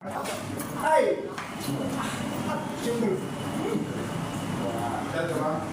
Hai. Cium. Lihat Bang.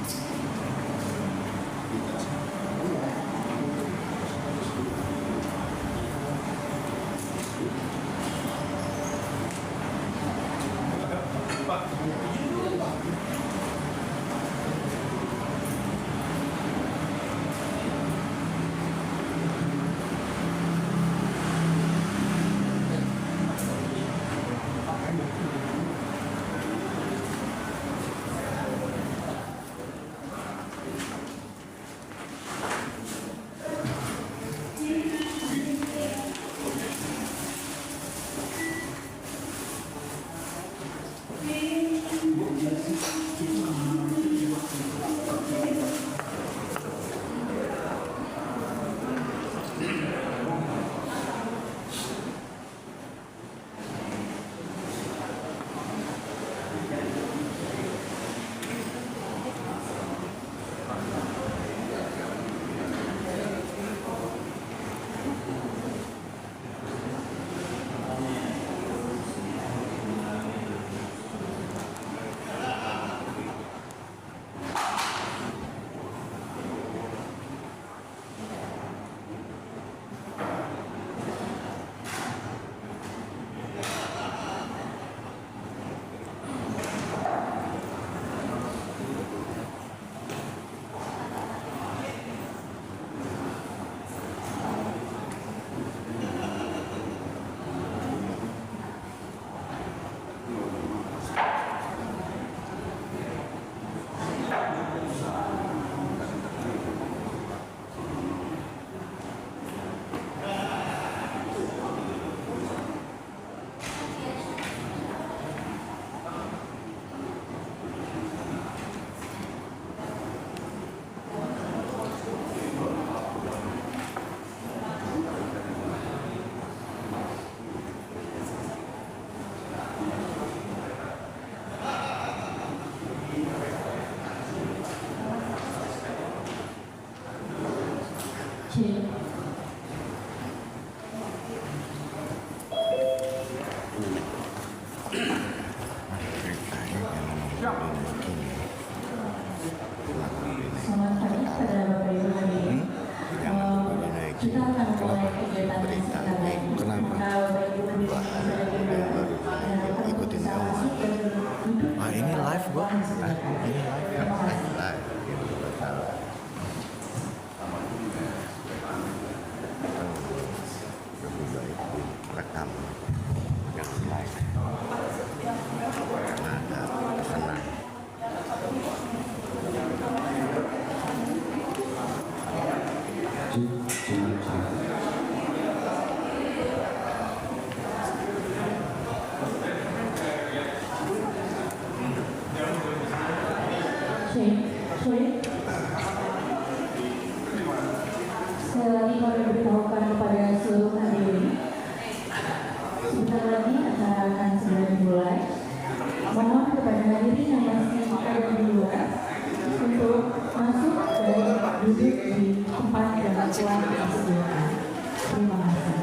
Selamat pagi pada Bapak Ibu hadirin. Kita akan mulai kegiatan sebentar lagi. Kenapa? Bapak Ibu hadirin sudah Ikutin kamu. Ah ini live gua. Ini live. Live. Lebih baik rekam yang live. Karena ada pesanan. Sekali lagi kami beritahukan kepada seluruh hadirin, sebentar lagi acara akan segera dimulai. Mohon kepada hadirin yang masih ada di luar untuk masuk dan duduk di tempat yang telah disediakan. Terima kasih.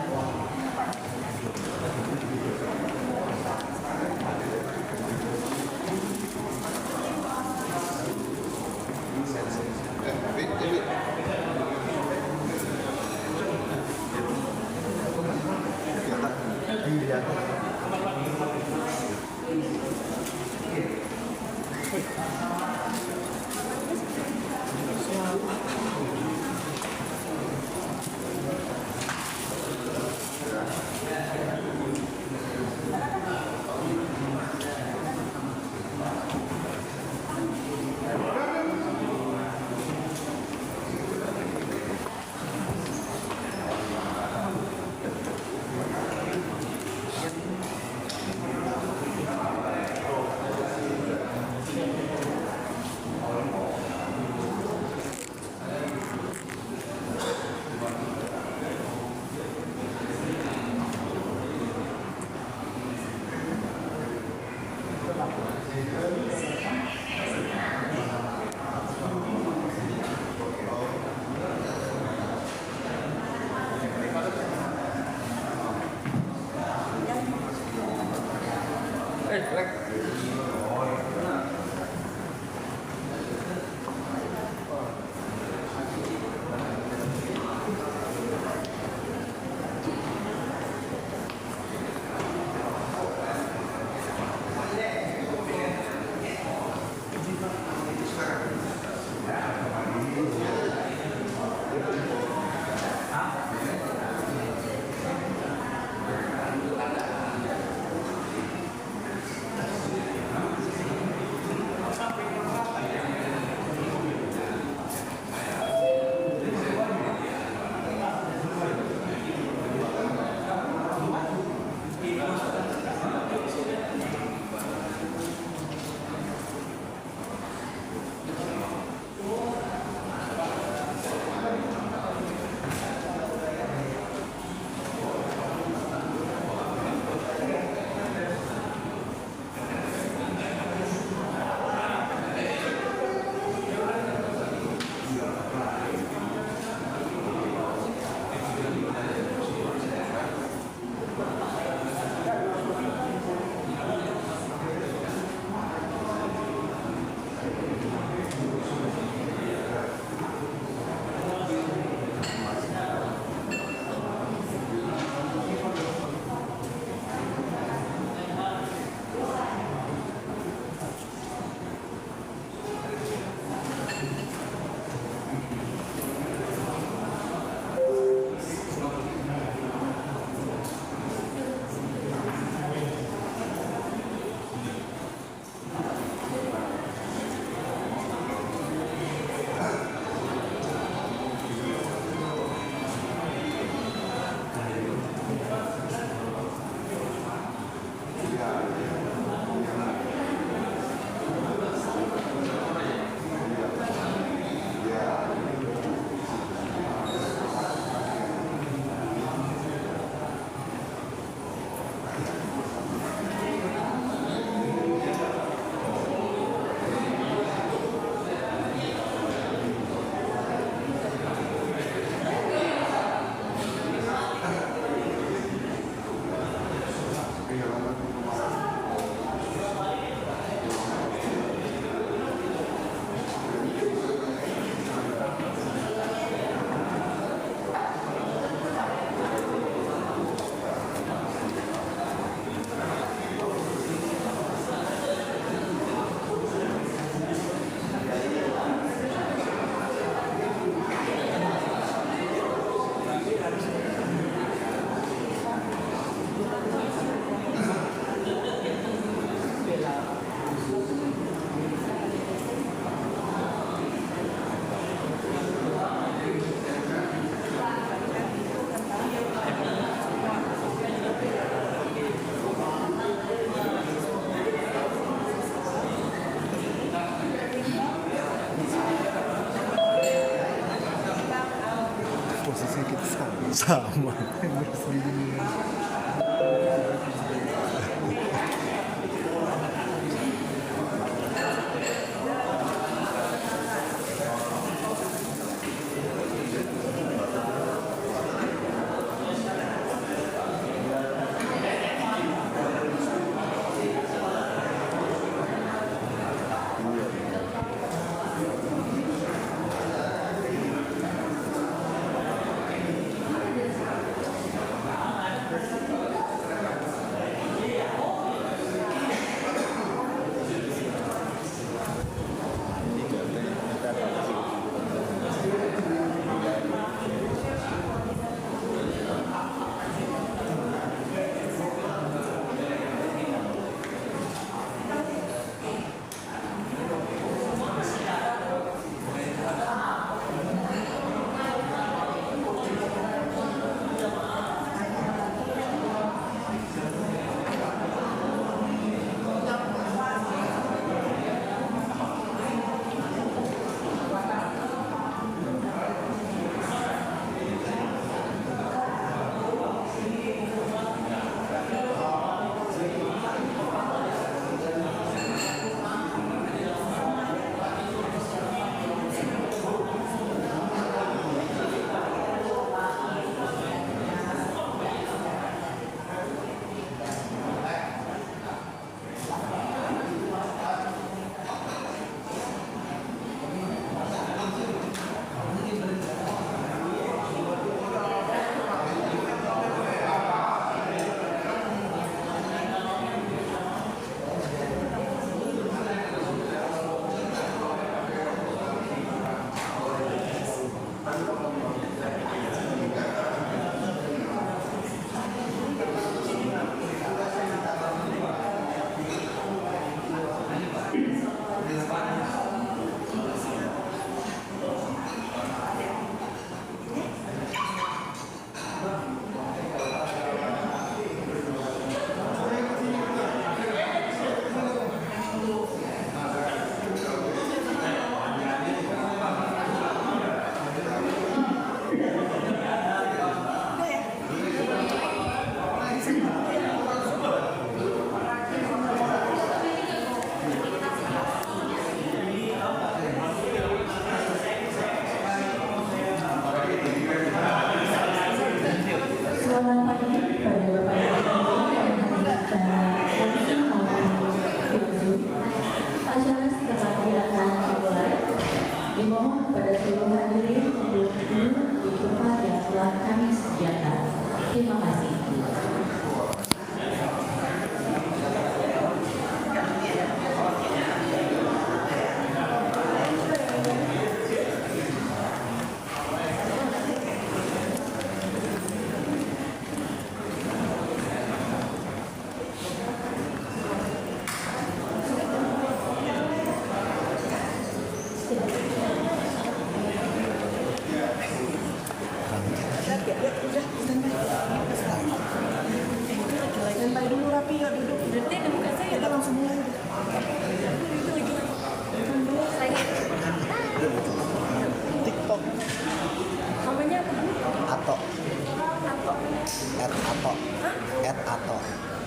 Posisinya kita sama. Sama.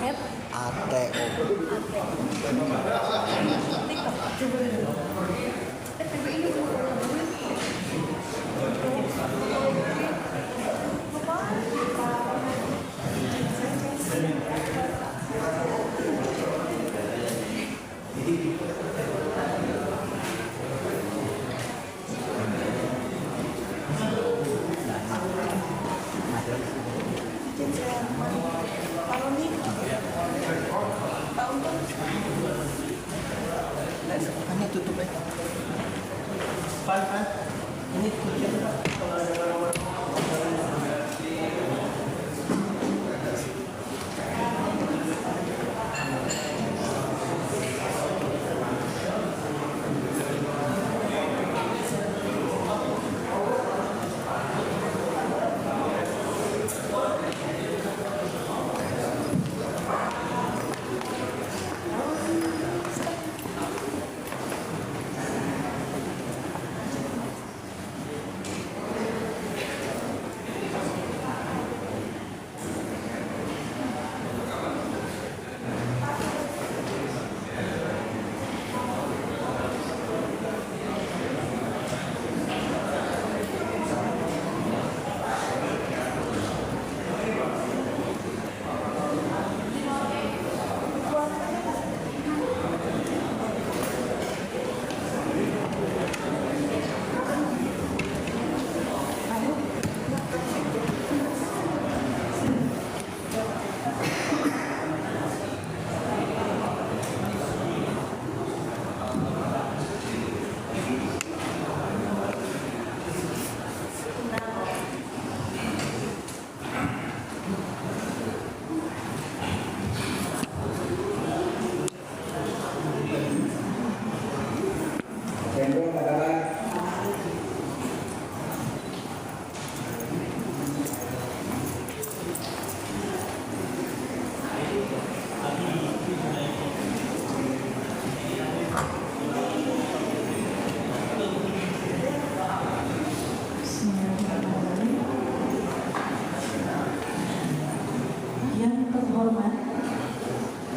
App ATO. Ini tutup ya. Ini tutup.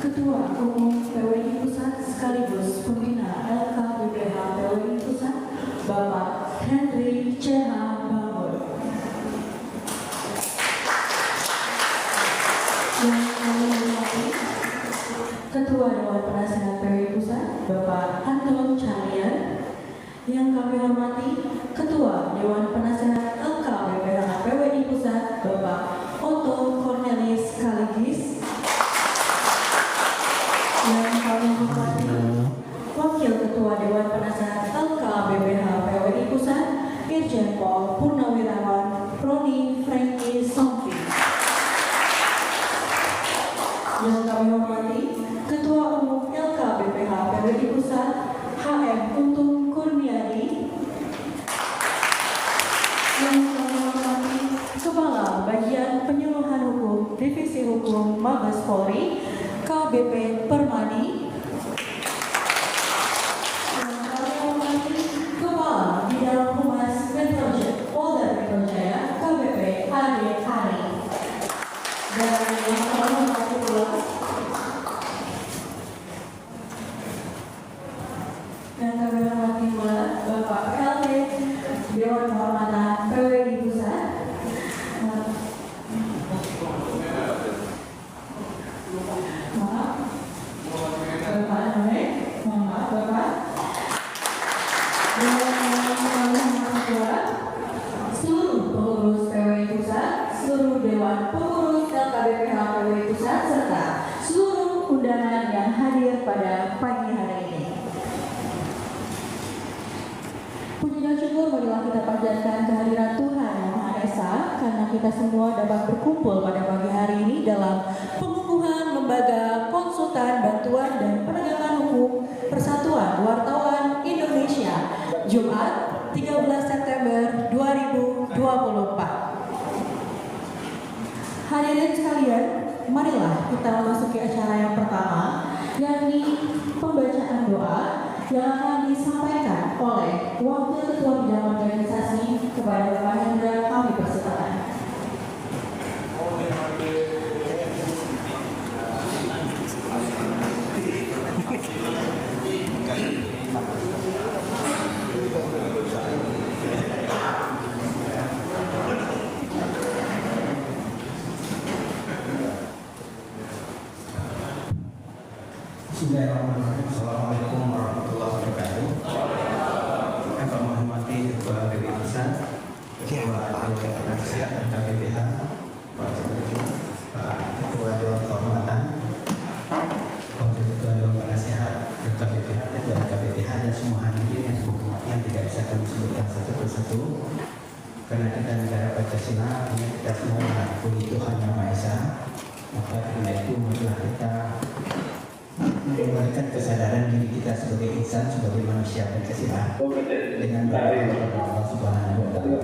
Ketua Umum PWI Pusat sekaligus Pembina LKBPH PWI Pusat, Bapak Henry C.H. Bambor. Yang kami hormati Ketua Dewan Penasehat PWI Pusat, Bapak Anton Cahyan. Yang kami hormati Ketua Dewan Penasehat LKBPH PWI Pusat, Bapak Otto Cornelis Kaligis. Yang kami hormati Wakil Ketua Dewan Penasehat LKBPH PWI Pusat, Irjen Pol Purnawirawan Roni Franky Sompi. Yang kami hormati Ketua Umum LKBPH PWI Pusat, HM Untung Kurniadi. Yang kami hormati Kepala Bagian Penyuluhan Hukum Divisi Hukum Mabes Polri, KBP Permadi. Yang kami hormati Kepala Bidang Humas Metro Polda Metro Jaya, KBP Ade Ari. Dan yang kami hormati pula Bapak LT Dewan Kehormatan PWI Pusat. Seluruh pengurus PWI Pusat, seluruh Dewan Pengurus LKBPH PWI Pusat, serta seluruh undangan yang hadir pada pagi hari ini. Puji dan syukur marilah kita panjatkan kehadiran Tuhan Yang Maha Esa, karena kita semua dapat berkumpul pada pagi hari ini dalam pengukuhan Lembaga Konsultan Bantuan dan Penegakan Hukum Persatuan Wartawan Indonesia, Jumat 13 September 2024. Hadirin sekalian, marilah kita memasuki acara yang pertama, yakni pembacaan doa yang akan disampaikan oleh Wakil Ketua Bidang Organisasi kepada Bapak Hendra. Kami persilakan. Bismillahirrahmanirrahim. Assalamualaikum warahmatullahi wabarakatuh. Yang kami hormati Ketua BPI Pusat, Ketua Penasihat KPPH, Pak Sekretariat, Pak Ketua Dewan Kehormatan, Wakil Ketua Dewan Penasihat KPPH dan KPPH dan semua hadirin yang tidak bisa kami sebutkan satu persatu. Karena kita negara Pancasila, kita semua mengakui Tuhan Yang Maha Esa, maka karena itu marilah kita mengembalikan kesadaran diri kita sebagai insan, sebagai manusia Pancasila dengan berdoa kepada Allah Subhanahu wa Ta'ala.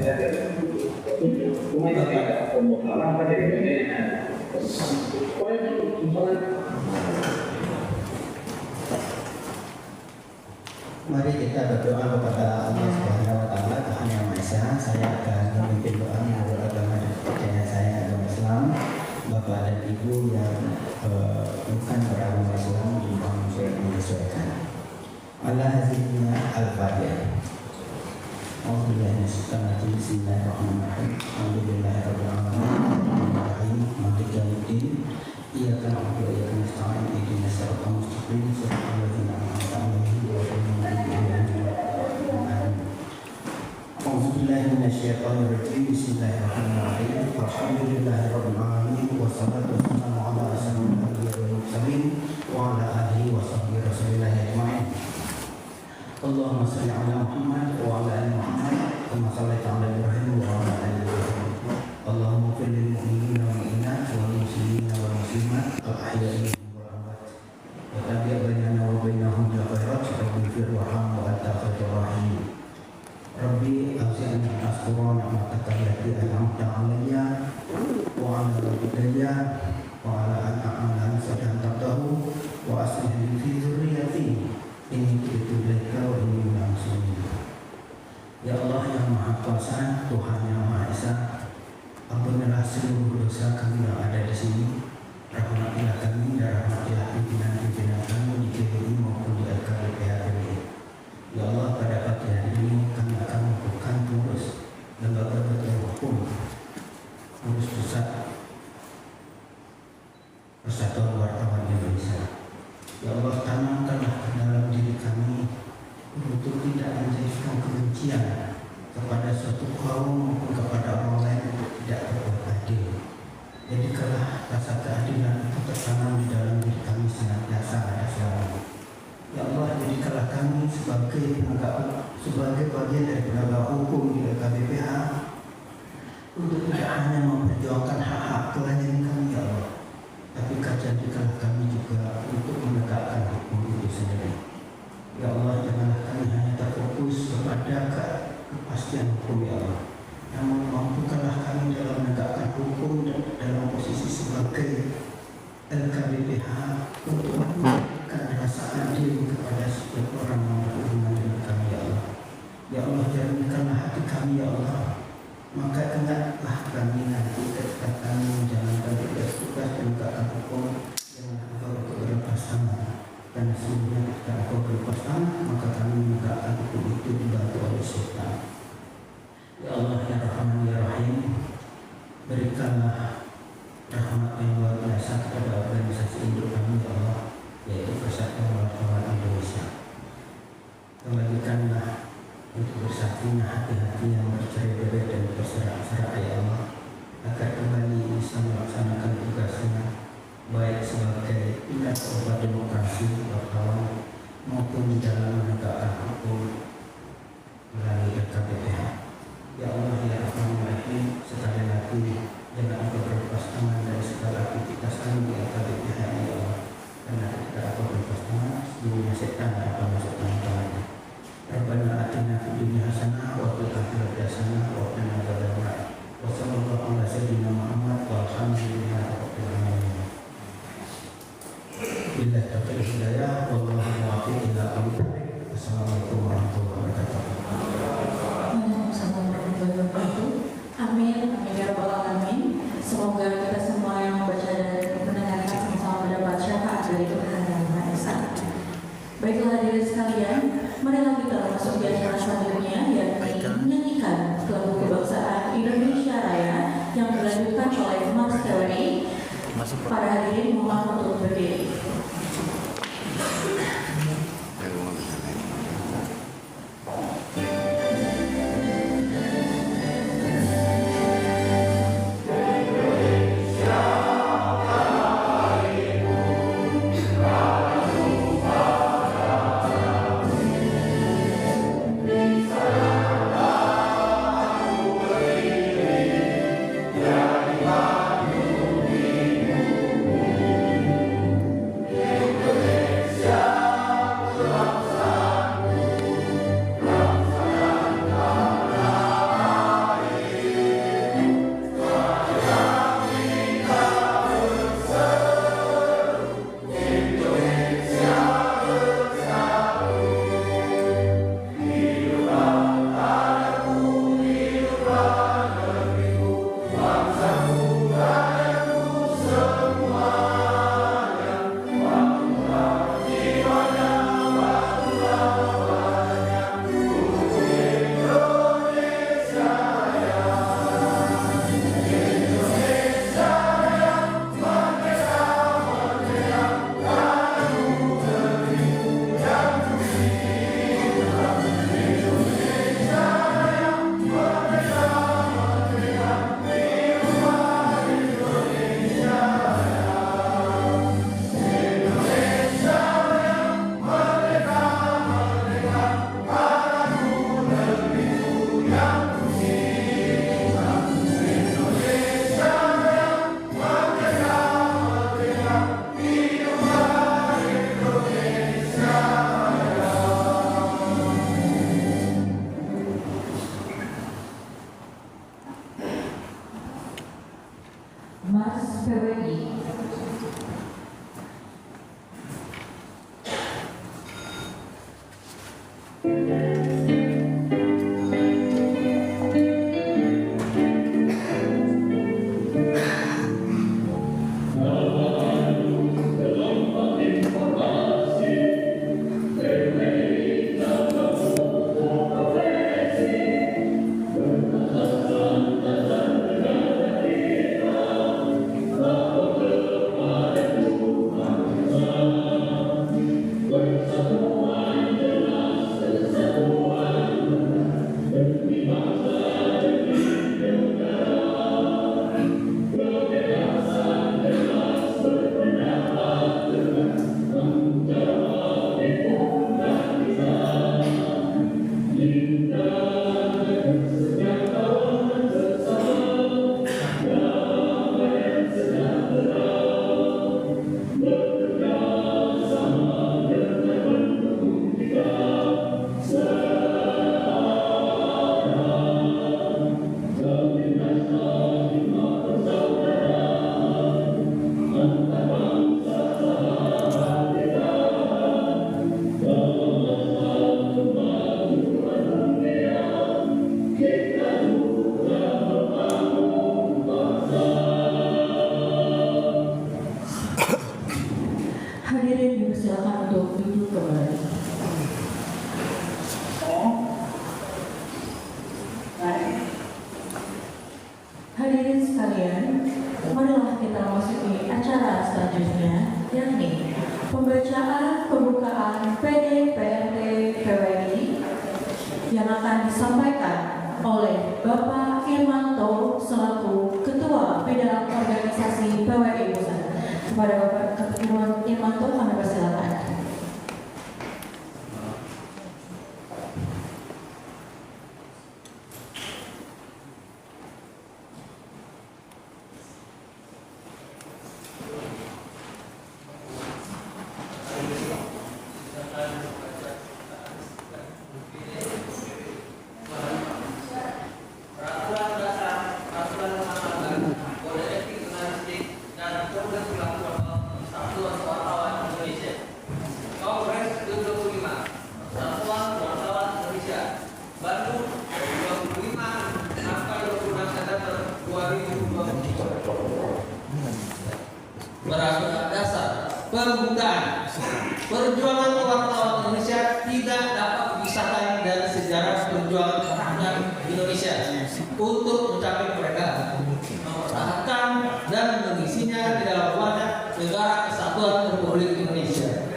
Mari kita berdoa kepada Allah Subhanahu wa Ta'ala, Tuhan Yang Maha Esa. Saya akan memimpin doa menurut agama dan kepercayaan saya, agama Islam. Bapak dan Ibu yang bukan beragama Islam mohon menyesuaikan. Al-Hazimnya Al-Fatihah. Bismillahirrahmanirrahim. Alhamdulillahirabbil alamin. Maliki yaumiddin. Iyyaka na'budu wa iyyaka nasta'in. Ihdinas siratal mustaqim. Shiratal ladzina an'amta 'alaihim ghairil maghdubi 'alaihim waladdallin. A'udzubillahi minasyaitonir rajim. Bismillahirrahmanirrahim. Alhamdulillahirabbil alamin. Wassalatu wassalamu ala asyrofil anbiya'i wal mursalin wa ala alihi wa sahbihi rasulillah ajma'in. Allahumma shalli ala Muhammad wa ala ali Muhammad kama shallaita ala Ibrahim wa ala ali Ibrahim. Allahumma ighfir lil mu'minina wal mu'minat wal muslimina wal muslimat al ahya'i minhum wal amwat. Wa tabi' bainana wa bainahum bil khairat waghfir warham wa anta khairur rahimin. Rabbi awzi'ni an ashkura ni'mataka allati an'amta 'alayya wa 'ala walidayya wa 'ala an a'mala salihan tardahu wa aslih li fi dzurriyyati inni tubtu ilaika wa inni minal muslimin. Ya Allah yang Maha Kuasa, Tuhan yang Maha Esa, ampunilah seluruh dosa kami yang ada di sini. Rahmatilah kami dan rahmatilah pimpinan-pimpinan kami di GBI maupun di LKPPH. Ya Allah, pada pagi hari ini kami akan melakukan pengurus lembaga hukum, pengurus pusat Persatuan Wartawan Indonesia. Ya Allah, tanamkanlah dalam diri kami untuk tidak menjadikan kebencian kepada suatu kaum maupun kepada orang lain untuk tidak berbuat adil. Jadikanlah rasa keadilan itu tertanam di dalam diri kami senantiasa ada selalu. Ya Allah, jadikanlah kami sebagai bagian dari penegak hukum di LKPPH untuk tidak hanya memperjuangkan hak-hak klien kami, ya Allah, tapi jadikanlah kami juga untuk menegakkan hukum itu sendiri. Ya Allah, janganlah kami hanya terfokus kepada kepastian hukum, ya Allah, namun mampukanlah kami dalam menegakkan hukum dan dalam posisi sebagai LKPPH untuk memberikan rasa adil kepada setiap orang yang berhubungan dengan kami, ya Allah. Ya Allah, jernihkanlah hati kami, ya Allah. Maka ingatlah kami nanti ketika kami menjalankan tugas-tugas penegakan hukum, jangan engkau berlepas tangan. Karena sesungguhnya ketika engkau berlepas tangan, maka kami menegakkan hukum itu dibantu oleh syaitan. Ya Allah, ya Rahman, ya Rahim, berikanlah rahmat yang luar biasa kepada organisasi induk kami, ya Allah, yaitu Persatuan Wartawan Indonesia. Kembalikanlah untuk bersatunya hati-hati yang bercerai-berai dan berserak-serak, ya Allah, agar kembali bisa melaksanakan tugasnya baik sebagai pilar obat demokrasi wartawan maupun dalam menegakkan hukum melalui LKPPH. Ya Allah, ya Rahman, ya Rahim, sekali lagi jangan engkau berlepas tangan dari segala aktivitas kami di LKPPH, ya Allah, karena ketika engkau berlepas tangan seluruhnya setan akan masuk dalam tangannya. Rabbana atina fid dunya hasanah wa fil akhirati hasanah wa qina adzabannar. Wa sallallahu ala sayyidina Muhammad walhamdulillahi rabbil alamin. Billahi taufiq hidayah wallahu muwaffiq ila aqwamit thoriq. Assalamualaikum warahmatullahi wabarakatuh. Waalaikumsalam warahmatullahi wabarakatuh. Amin, amin ya rabbal alamin. Semoga kita semua yang membaca dan mendengarkan sama-sama mendapat syafaat dari Tuhan Yang Maha Esa. Baiklah hadirin sekalian, marilah kita masuk di acara selanjutnya, yakni menyanyikan lagu kebangsaan Indonesia Raya yang dilanjutkan oleh Mas Teori. Para hadirin mohon untuk berdiri. Hadirin dipersilakan untuk duduk kembali. Hadirin sekalian, marilah kita memasuki acara selanjutnya, yakni pembacaan pembukaan PDPRT PWI yang akan disampaikan oleh Bapak Irmanto selaku Ketua Bidang Organisasi PWI Pusat. Kepada Bapak Irmanto kami persilakan. Beratas dasar pembukaan perjuangan wartawan Indonesia tidak dapat dipisahkan dari sejarah perjuangan rakyat Indonesia untuk mencapai kemerdekaan, mempertahankan dan mengisinya di dalam wadah negara kesatuan Republik Indonesia.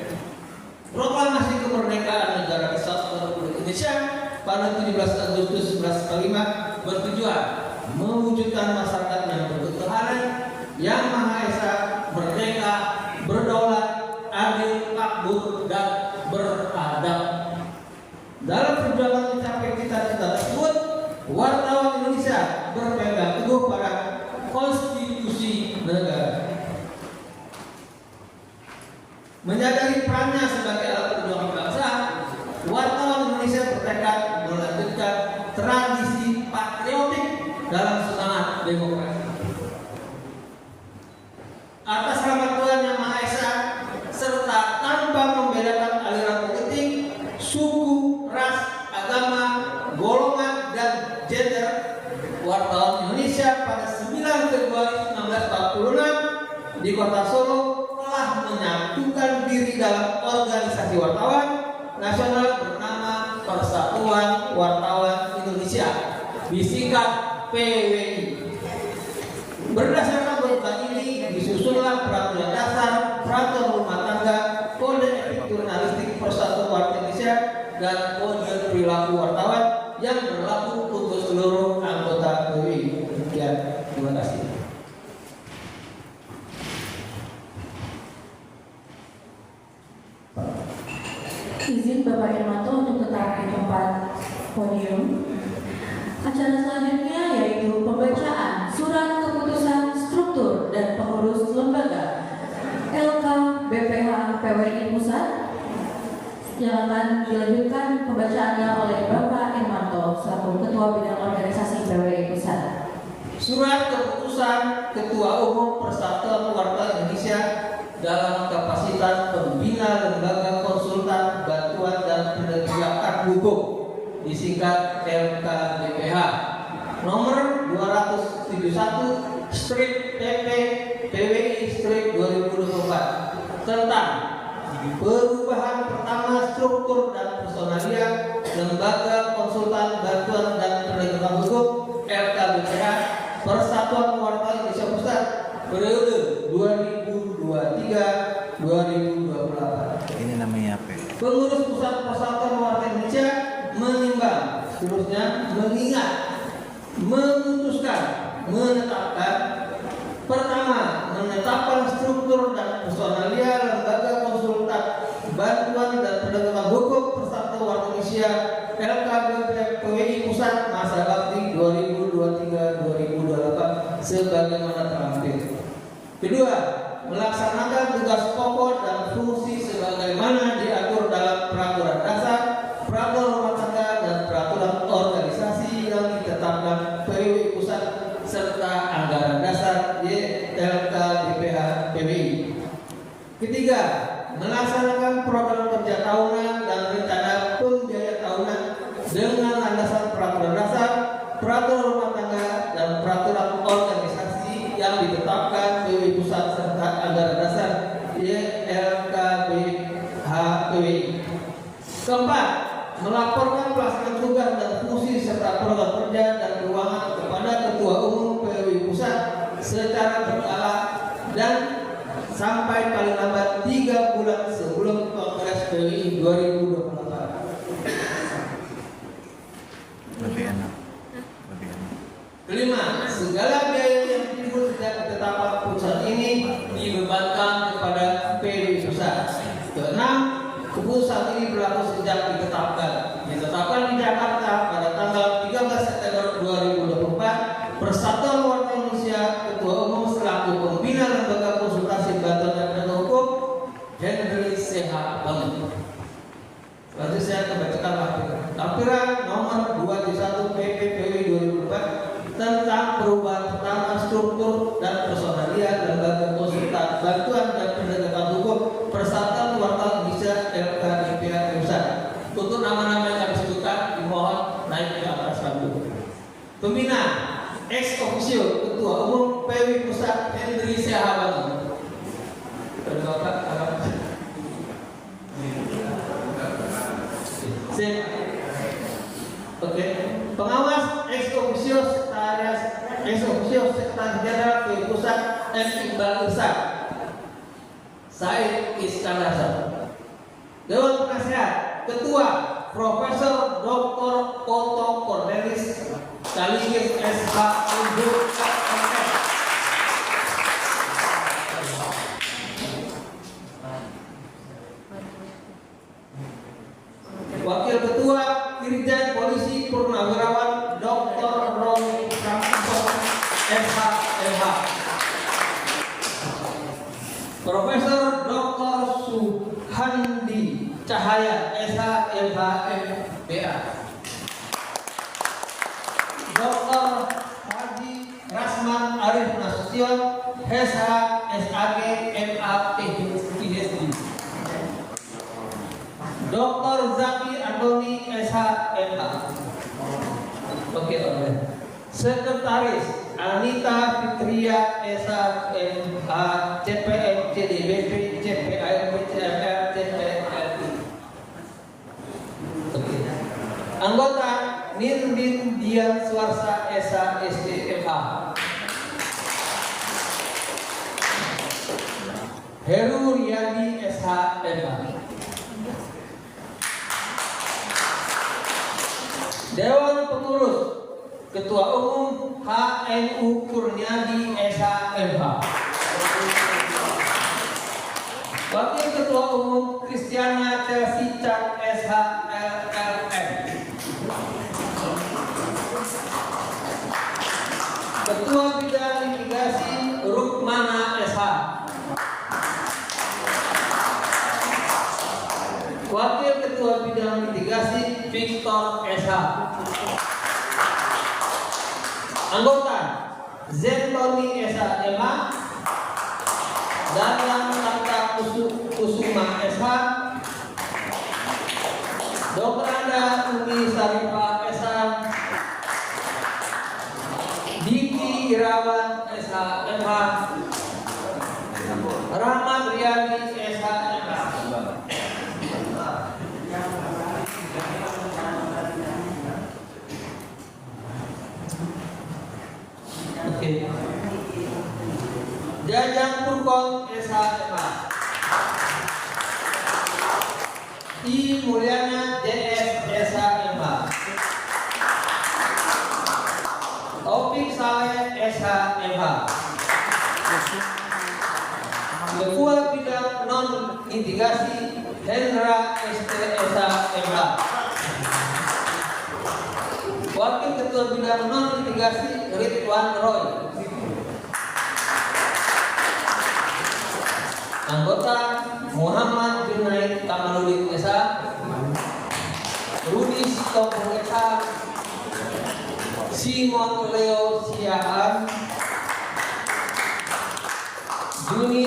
Proklamasi kemerdekaan negara kesatuan Republik Indonesia pada 17 Agustus 1945 bertujuan mewujudkan masyarakat yang berketuhanan, yang Maha Esa, merdeka, berdaulat, adil, makmur, dan beradab. Dalam perjuangan mencapai cita-cita tersebut, wartawan Indonesia berpegang teguh pada konstitusi negara. Menyadari perannya sebagai alat perjuangan bangsa, wartawan Indonesia bertekad melanjutkan tradisi patriotik dalam semangat demokrasi. Atas nama Tuhan Yang Maha Esa, serta tanpa membedakan aliran politik, suku, ras, agama, golongan, dan gender, wartawan Indonesia pada 9 Februari 1946 di Kota Solo telah menyatukan diri dalam organisasi wartawan nasional bernama Persatuan Wartawan Indonesia, disingkat PWI. Berdasarkan perubahan ini disusunlah peraturan dasar, peraturan rumah tangga, kode etik jurnalistik Persatuan Wartawan Indonesia, dan kode perilaku wartawan yang berlaku untuk seluruh anggota PWI. Demikian, terima kasih. Izin Bapak Irmanto untuk tetap di tempat podium. Acara selanjutnya yaitu pembacaan surat keputusan struktur dan pengurus lembaga LK BPH PWI Pusat yang akan dilanjutkan pembacaannya oleh Bapak Irmanto selaku Ketua Bidang Organisasi PWI Pusat. Surat keputusan Ketua Umum Persatuan Wartawan Indonesia dalam kapasitas pembina lembaga konsultan bantuan dan penegakan hukum disingkat LKBPH nomor 271 strip PP PWI strip 2024 tentang perubahan pertama struktur dan personalia Lembaga Konsultan Bantuan dan Penegakan Hukum LKBPH Persatuan Wartawan Indonesia Pusat periode 2023-2028. Ini namanya apa? Pengurus Pusat Persatuan Wartawan Indonesia menimbang, seterusnya mengingat, memutuskan, menetapkan pertama, menetapkan struktur dan personalia Lembaga Konsultan Bantuan dan Penegakan Hukum Persatuan Wartawan Indonesia LKBPI Pusat masa bakti 2023-2028 sebagaimana terampil. Kedua, melaksanakan tugas pokok dan fungsi sebagaimana diatur dalam peraturan dasar, peraturan rumah tangga dan peraturan organisasi yang ditetapkan PWI Pusat serta anggaran dasar LKBPH PWI. Ketiga, melaksanakan program kerja tahunan dan rencana pembiayaan tahunan dengan landasan peraturan dasar, peraturan rumah tangga dan peraturan organisasi yang ditetapkan PWI Pusat serta anggaran dasar LKBPH PWI. Keempat, melaporkan pelaksanaan tugas dan fungsi serta program kerja dan keuangan kepada Ketua Umum PWI Pusat secara berkala dan sampai paling lambat 3 bulan sebelum Kongres PWI 2028. Lebih enak. Lebih enak. Kelima, segala biaya yang timbul sejak ketetapan putusan ini dibebankan kepada PWI Pusat. Keenam, keputusan ini berlaku sejak ditetapkan di Jakarta pada tanggal 13 September 2024. Persatuan Wartawan Indonesia Ketua Umum selaku pembina Lembaga Konsultasi Bantuan dan Penegakan Hukum Henry CH Bangun. Selanjutnya saya akan bacakan lampiran nomor 271 PP PWI 2004 tentang perubahan pertama struktur dan personalia Lembaga Konsultan Bantuan dan Penegakan Hukum Persatuan Wartawan Indonesia LKBPH Pusat. Untuk nama-nama yang kami sebutkan dimohon naik ke atas panggung. Pembina ex officio Ketua Umum PWI Pusat Henry CH Bangun. Bapak Sip. Oke. Pengawas ex officio Sekretaris Jenderal PWI Pusat M. Iqbal Irsad Said Iskandar. Dewan Penasehat Ketua Profesor Dr. Otto Cornelis sekaligus SH Unjuk MS. Wakil Ketua Irjen Polisi Purnawirawan Dr. Roni Pramuso SH LH. Profesor Dr. Suhandi Cahaya SH LH MBA. Dr. Haji Rasman Arif Nasution SH SAG MA PhD. Dr. Zaki Antoni SH MA. Oke, Sekretaris Anita Fitria SH MA CPM CDBP CPAM CMR CPLI. Oke. Anggota Nirdin Dian Suarsa SH SDMA. Heru Riyadi SH MA. Dewan Pengurus Ketua Umum HNU Kurniadi SH.MH. Wakil Ketua Umum Kristiana Chelsea Cak SH.LLM. Ketua Bidang Imigrasi Rukmana SH. Wakil Ketua Bidang Mitigasi Victor SH. Anggota Zentoni SH MA, Danang Tata Kusuma SH, Dr. Nanda Umi Sarifah Esa, Diki Irawan Esa MH, Rahmat Riyadi Esa MH. Oke. Jajang Purkon Esa MH, I Mulyana JS Esa MH, Taufik Saleh Esa MH, Ketua Bidang Non Litigasi Hendra ST Esa MH, Wakil Ketua Bidang Non Litigasi Ridwan Roy, Anggota Muhammad Junaid Kamaludin Esa, Rudi Sitompul Esa, Simon Leo Siahan, Yuni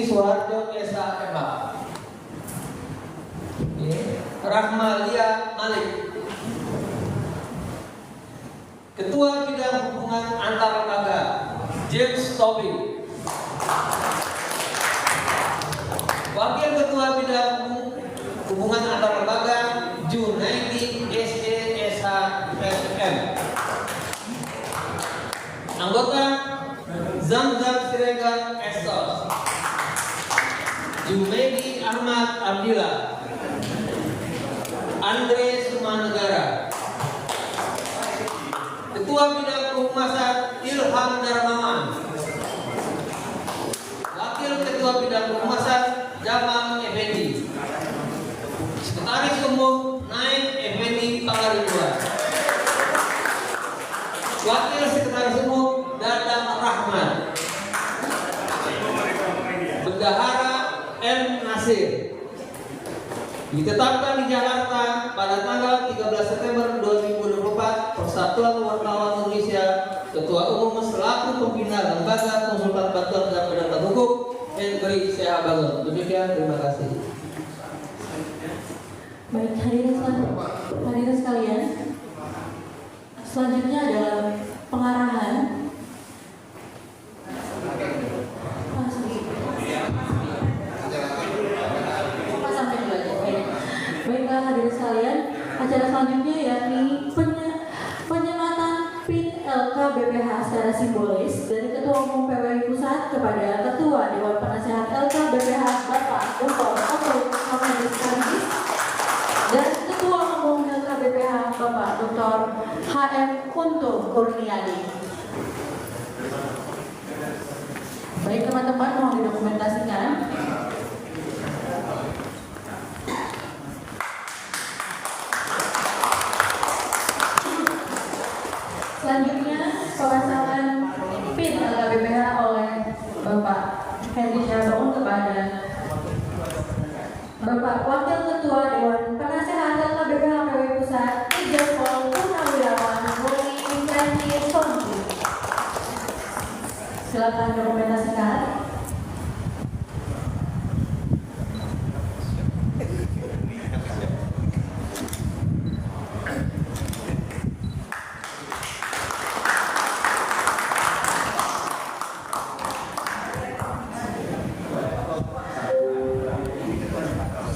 Suharjo Esa MH, Rahmalia Malik, Ketua Bidang Hubungan Antar Lembaga James Tobing, Wakil Ketua Bidang Hubungan Antar Lembaga Junaidi SE Esa FM, Anggota Zamzam Siregar Estos, Junaidi Ahmad Abdillah, Andre Sumanegara, Ketua Bidang Kehumasan Ilham Darmawan, Wakil Ketua Bidang Kehumasan Jamal Effendi, Sekretaris Umum Naib Effendi Pangaribuan, Wakil Sekretaris Umum Dadang Rahman, Bendahara M. Nasir, ditetapkan di Jakarta pada tanggal 13 September 2024, Persatuan Wartawan Indonesia, Ketua Umum selaku pembina Lembaga Konsultan Bantuan dan Pendampingan Hukum, Henry Seha Bangun. Demikian, terima kasih. Baik, hadirin sekalian, selanjutnya adalah pengarahan. Baiklah hadirin sekalian, acara selanjutnya yakni penyematan PIN LKBPH secara simbolis dari Ketua Umum PWI Pusat kepada Ketua Dewan Penasehat LKBPH Bapak Dr. Otto Hamidis Haris dan Ketua Umum LKBPH Bapak Dr. HM Untung Kurniadi. Baik teman-teman, mohon didokumentasikan. Selanjutnya pemasangan PIN LKBPH oleh Bapak Henry Syarbaun kepada Bapak Wakil Ketua Dewan Penasehat LKBPH PWI Pusat Irjen Pol Purnawirawan Murni Fendi Sonji. Silakan dokumentasikan.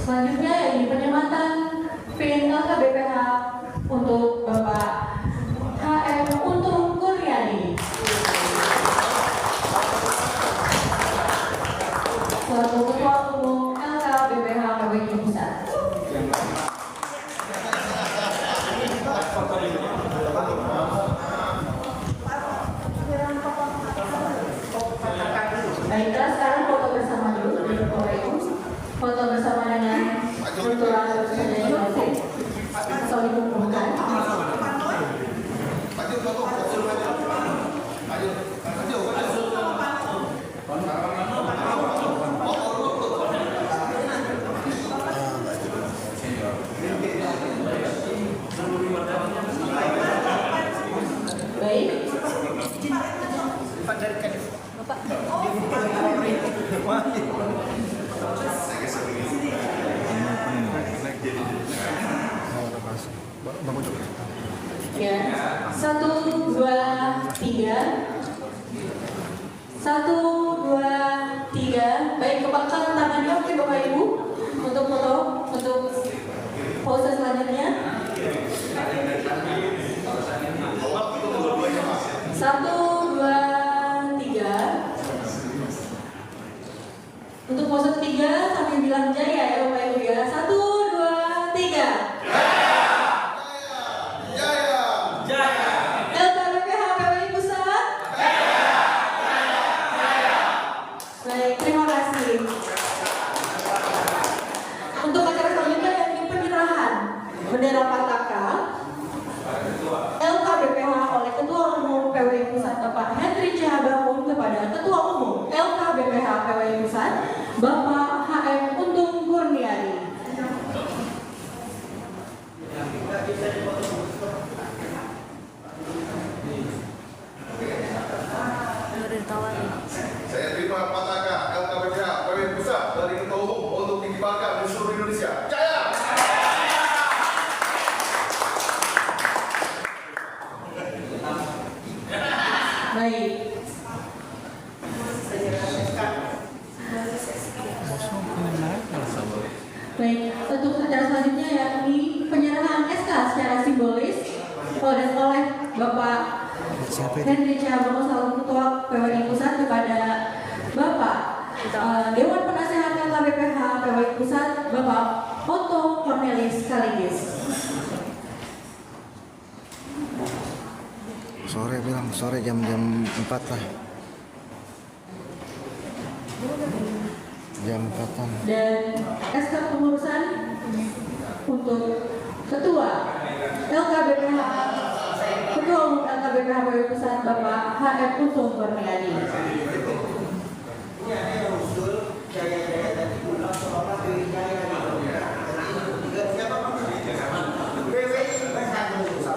Selanjutnya ini penyematan PIN LKBPH untuk Bapak HM Untung Kurniadi selaku Ketua Umum LKBPH PWI Pusat. Baiklah, sekarang foto bersama dulu di foto bersama dengan Struktural Representative atau dikumpulkan. Baik. Bapak. 3. 1, 2, 3. Baik, kebangkangan tangannya, oke Bapak Ibu, untuk foto, untuk pose selanjutnya. 1, 2, 3. Untuk pose ketiga sambil bilang jaya ya Bapak Ibu ya. 1, 2, 3. LKBPH PWI Pusat. Baik, terima kasih. Untuk acara selanjutnya yakni penyerahan bendera Pataka LKBPH oleh Ketua Umum PWI Pusat Bapak Henry C. Bangun kepada Ketua Umum LKBPH PWI Pusat Bapak HM Untung Kurniadi. Saya terima Pataka LKBPH PWI Pusat dari Ketua Umum untuk dikibarkan di seluruh Indonesia. Jaya! Baik. Baik, untuk acara selanjutnya yakni penyerahan SK secara simbolis oleh Bapak Henry C. Bangun selaku Ketua PWI Pusat kepada Bapak Dewan Penasehat LKBPH PWI Pusat Bapak Otto Cornelis Kaligis. Sore bilang, sore jam 4 lah. Jam 4-an. Dan SK pengurusan untuk Ketua LKBPH Ketua Umum LKBPH PWI Pusat Bapak HM Untung Kurniadi.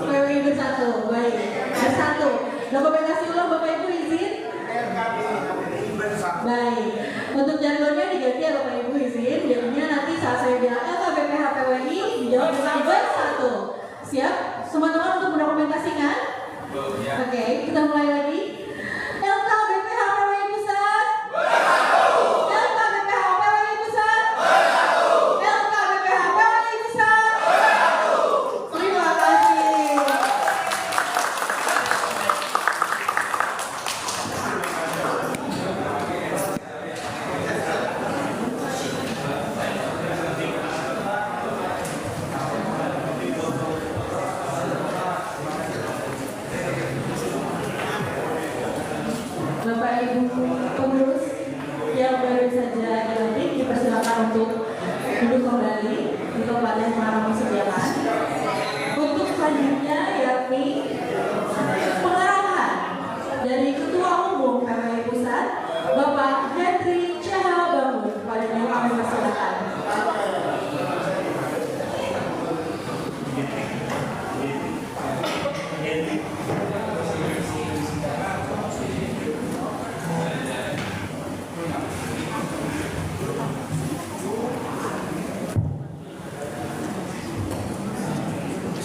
PWI bersatu, baik, bersatu. Dokumentasi ulang Bapak Ibu izin. Baik, untuk jargonnya diganti ya Bapak Ibu izin. Jadinya nanti saat saya bilang LKBPH PWI dijawab dengan bersatu. Siap? Teman-teman untuk mendokumentasikan? Oke, kita mulai lagi. LKBPH PWI Pusat. LKBPH PWI Pusat. LKBPH PWI Pusat. Terima kasih. Bapak Ibu pengurus yang baru saja dilantik dipersilakan untuk duduk kembali di tempat yang mengalami sediakan. Untuk selanjutnya yakni pengarahan dari Ketua Umum PWI Pusat Bapak Henry C. Bangun kepada yang kami persilakan.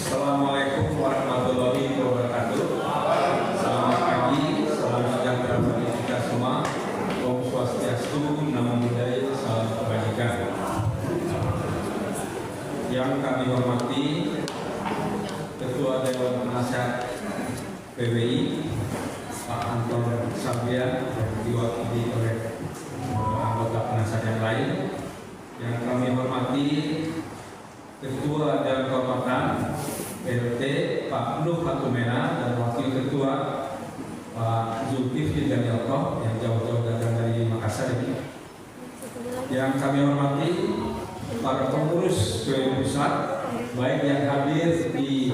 Assalamualaikum warahmatullahi wabarakatuh. Selamat pagi, salam sejahtera bagi kita semua. Om Swastiastu, Namo Buddhaya, salam kebajikan. Yang kami hormati Ketua Dewan Penasehat PWI Pak Anton Sabian yang diwakili oleh anggota penasehat yang lain. Yang kami hormati Ketua Dewan Kehormatan PLT Pak Nuh Hatumena dan Wakil Ketua Pak Zulkifli Danielko yang jauh-jauh datang dari Makassar ini. Yang kami hormati para pengurus PWI Pusat, baik yang hadir di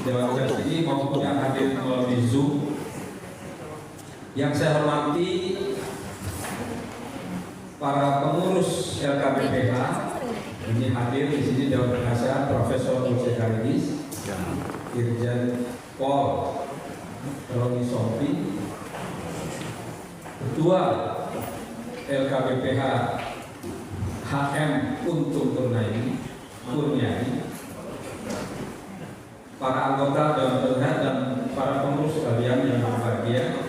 Dewan Pers ini maupun yang hadir melalui Zoom. Yang saya hormati para pengurus LKBPH. Ini hadir di sini Dewan Penasehat Profesor Jose Kaligis, Irjen Pol Roni Sompi, Ketua LKBPH HM Untung Kurniadi, para anggota Dewan Penasehat dan para pengurus sekalian yang media.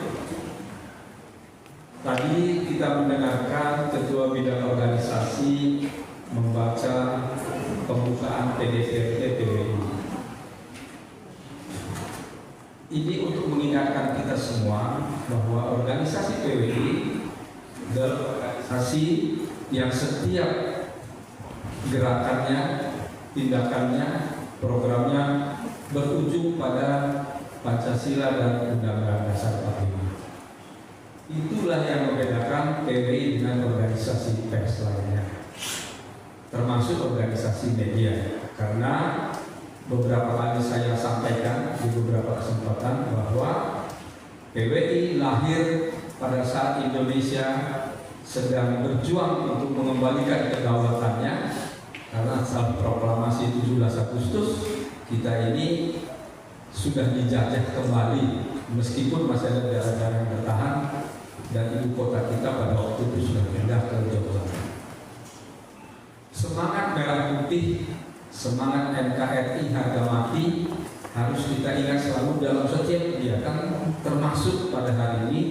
Tadi kita mendengarkan Ketua Bidang Organisasi membaca pembukaan PDRT PWI. Ini untuk mengingatkan kita semua bahwa organisasi PWI adalah organisasi yang setiap gerakannya, tindakannya, programnya berujung pada Pancasila dan Undang-Undang Dasar 45. Itulah yang membedakan PWI dengan organisasi pers lainnya, termasuk organisasi media. Karena beberapa kali saya sampaikan di beberapa kesempatan bahwa PWI lahir pada saat Indonesia sedang berjuang untuk mengembalikan kedaulatannya, karena saat proklamasi 17 Agustus kita ini sudah dijajah kembali, meskipun masih ada daerah-daerah yang bertahan dan ibu kota kita pada waktu itu sudah pindah ke Jawa. Semangat merah putih, semangat NKRI harga mati harus kita ingat selalu dalam setiap kegiatan, termasuk pada hari ini,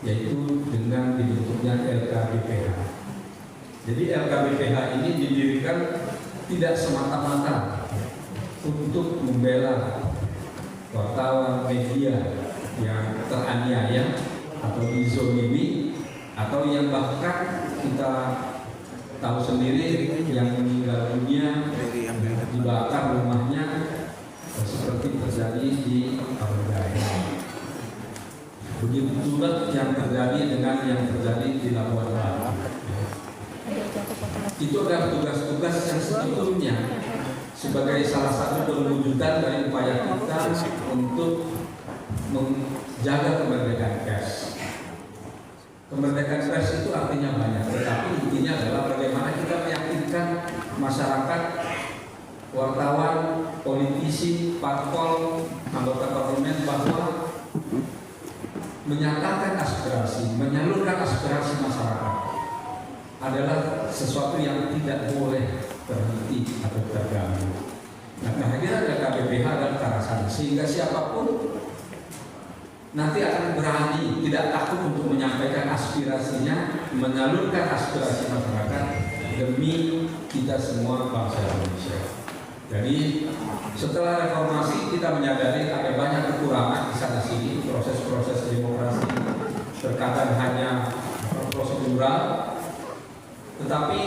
yaitu dengan dibentuknya LKBPH. Jadi LKBPH ini didirikan tidak semata-mata untuk membela wartawan media yang teraniaya atau dizolimi, atau yang bahkan kita tahu sendiri yang meninggal dunia dibakar rumahnya seperti terjadi di Parudae. Begitu juga yang terjadi dengan yang terjadi di Labuan Bajo. Itu adalah tugas-tugas yang sebetulnya sebagai salah satu perwujudan dari upaya kita untuk menjaga kemerdekaan pers. Kemerdekaan pers itu artinya banyak, tetapi intinya adalah bagaimana kita meyakinkan masyarakat, wartawan, politisi, parpol, anggota parlemen bahwa menyatakan aspirasi, menyalurkan aspirasi masyarakat adalah sesuatu yang tidak boleh terhenti atau terganggu. Nah, kehadiran LKBPH adalah ke arah sana, sehingga siapapun nanti akan berani, tidak takut untuk menyampaikan aspirasinya, menyalurkan aspirasi masyarakat demi kita semua bangsa Indonesia. Jadi setelah reformasi kita menyadari ada banyak kekurangan di sana sini, proses-proses demokrasi terkadang hanya prosedural, tetapi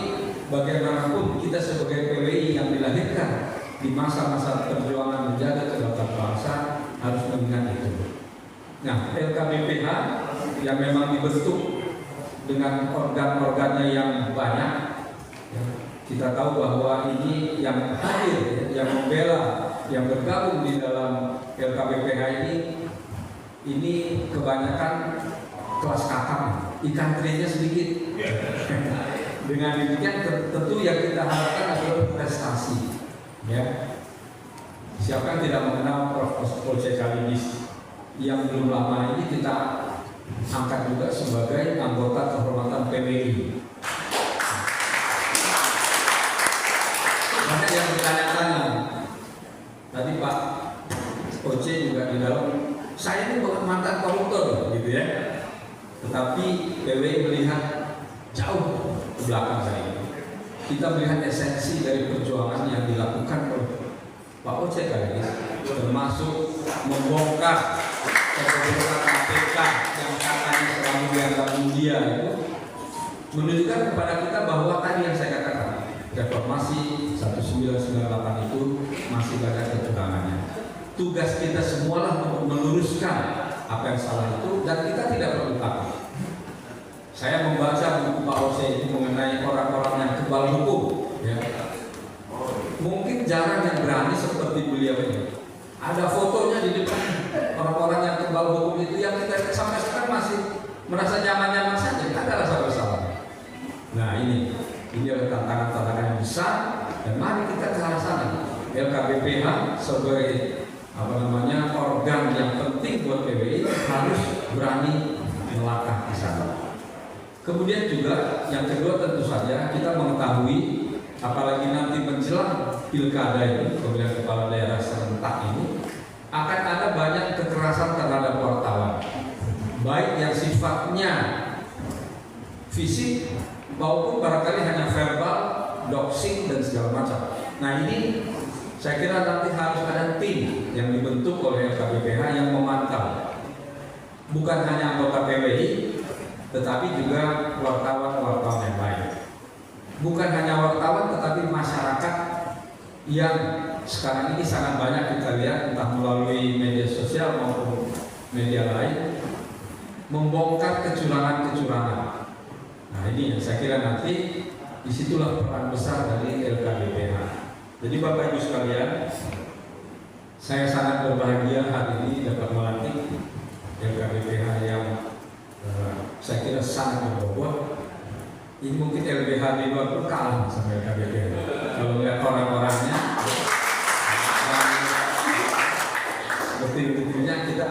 bagaimanapun kita sebagai PWI yang dilahirkan di masa-masa perjuangan menjaga kedaulatan bangsa harus mengingat itu. Nah, LKBPH yang memang dibentuk dengan organ-organnya yang banyak, kita tahu bahwa ini yang hadir, yang membela, yang bergabung di dalam LKBPH ini kebanyakan kelas kakap, ikan terinya sedikit. Dengan demikian tentu yang kita harapkan adalah prestasi. Ya, siapa yang tidak mengenal Prof. Oce Kalinis yang belum lama ini kita angkat juga sebagai anggota kehormatan PWI. Banyak yang bertanya-tanya. Tadi Pak Oce juga di dalam, saya ini bukan mantan koruptor, gitu ya. Tetapi PWI melihat jauh ke belakang saya. Kita melihat esensi dari perjuangan yang dilakukan oleh Pak Oce Kalinis, termasuk membongkar kebenaran KPK yang katanya selalu dianggap mulia itu, menunjukkan kepada kita bahwa tadi yang saya katakan, reformasi 1998 itu masih banyak kekurangannya. Tugas kita semualah untuk meluruskan apa yang salah itu, dan kita tidak perlu takut. Saya membaca buku Pak Oce ini mengenai orang-orang yang kebal hukum, ya. Mungkin jarang yang berani seperti beliau ini. Ada fotonya di depan orang-orang yang kebal hukum itu, yang kita sampai sekarang masih merasa nyaman-nyaman saja, tidak ada rasa bersalah. Nah, ini adalah tantangan-tantangan yang besar, dan mari kita ke arah sana. LKBPH sebagai organ yang penting buat PWI harus berani melangkah ke sana. Kemudian juga yang kedua, tentu saja kita mengetahui, apalagi nanti menjelang pilkada ini, pemilihan kepala daerah serentak ini, akan ada banyak kekerasan terhadap wartawan. baik yang sifatnya fisik maupun barangkali hanya verbal, doxing dan segala macam. Nah ini saya kira nanti harus ada tim yang dibentuk oleh LKBPH yang memantau, bukan hanya anggota PWI, tetapi juga wartawan-wartawan yang lain. Bukan hanya wartawan, tetapi masyarakat yang sekarang ini sangat banyak kita lihat entah melalui media sosial maupun media lain membongkar kecurangan-kecurangan. Nah ini yang saya kira nanti disitulah peran besar dari LKBPH. Jadi Bapak Ibu sekalian, saya sangat berbahagia hari ini dapat melantik LKBPH yang saya kira sangat berbobot. Ini mungkin LBH di luar pun kalah sama LKBPH. Kalau lihat orang-orangnya, betul-betulnya kita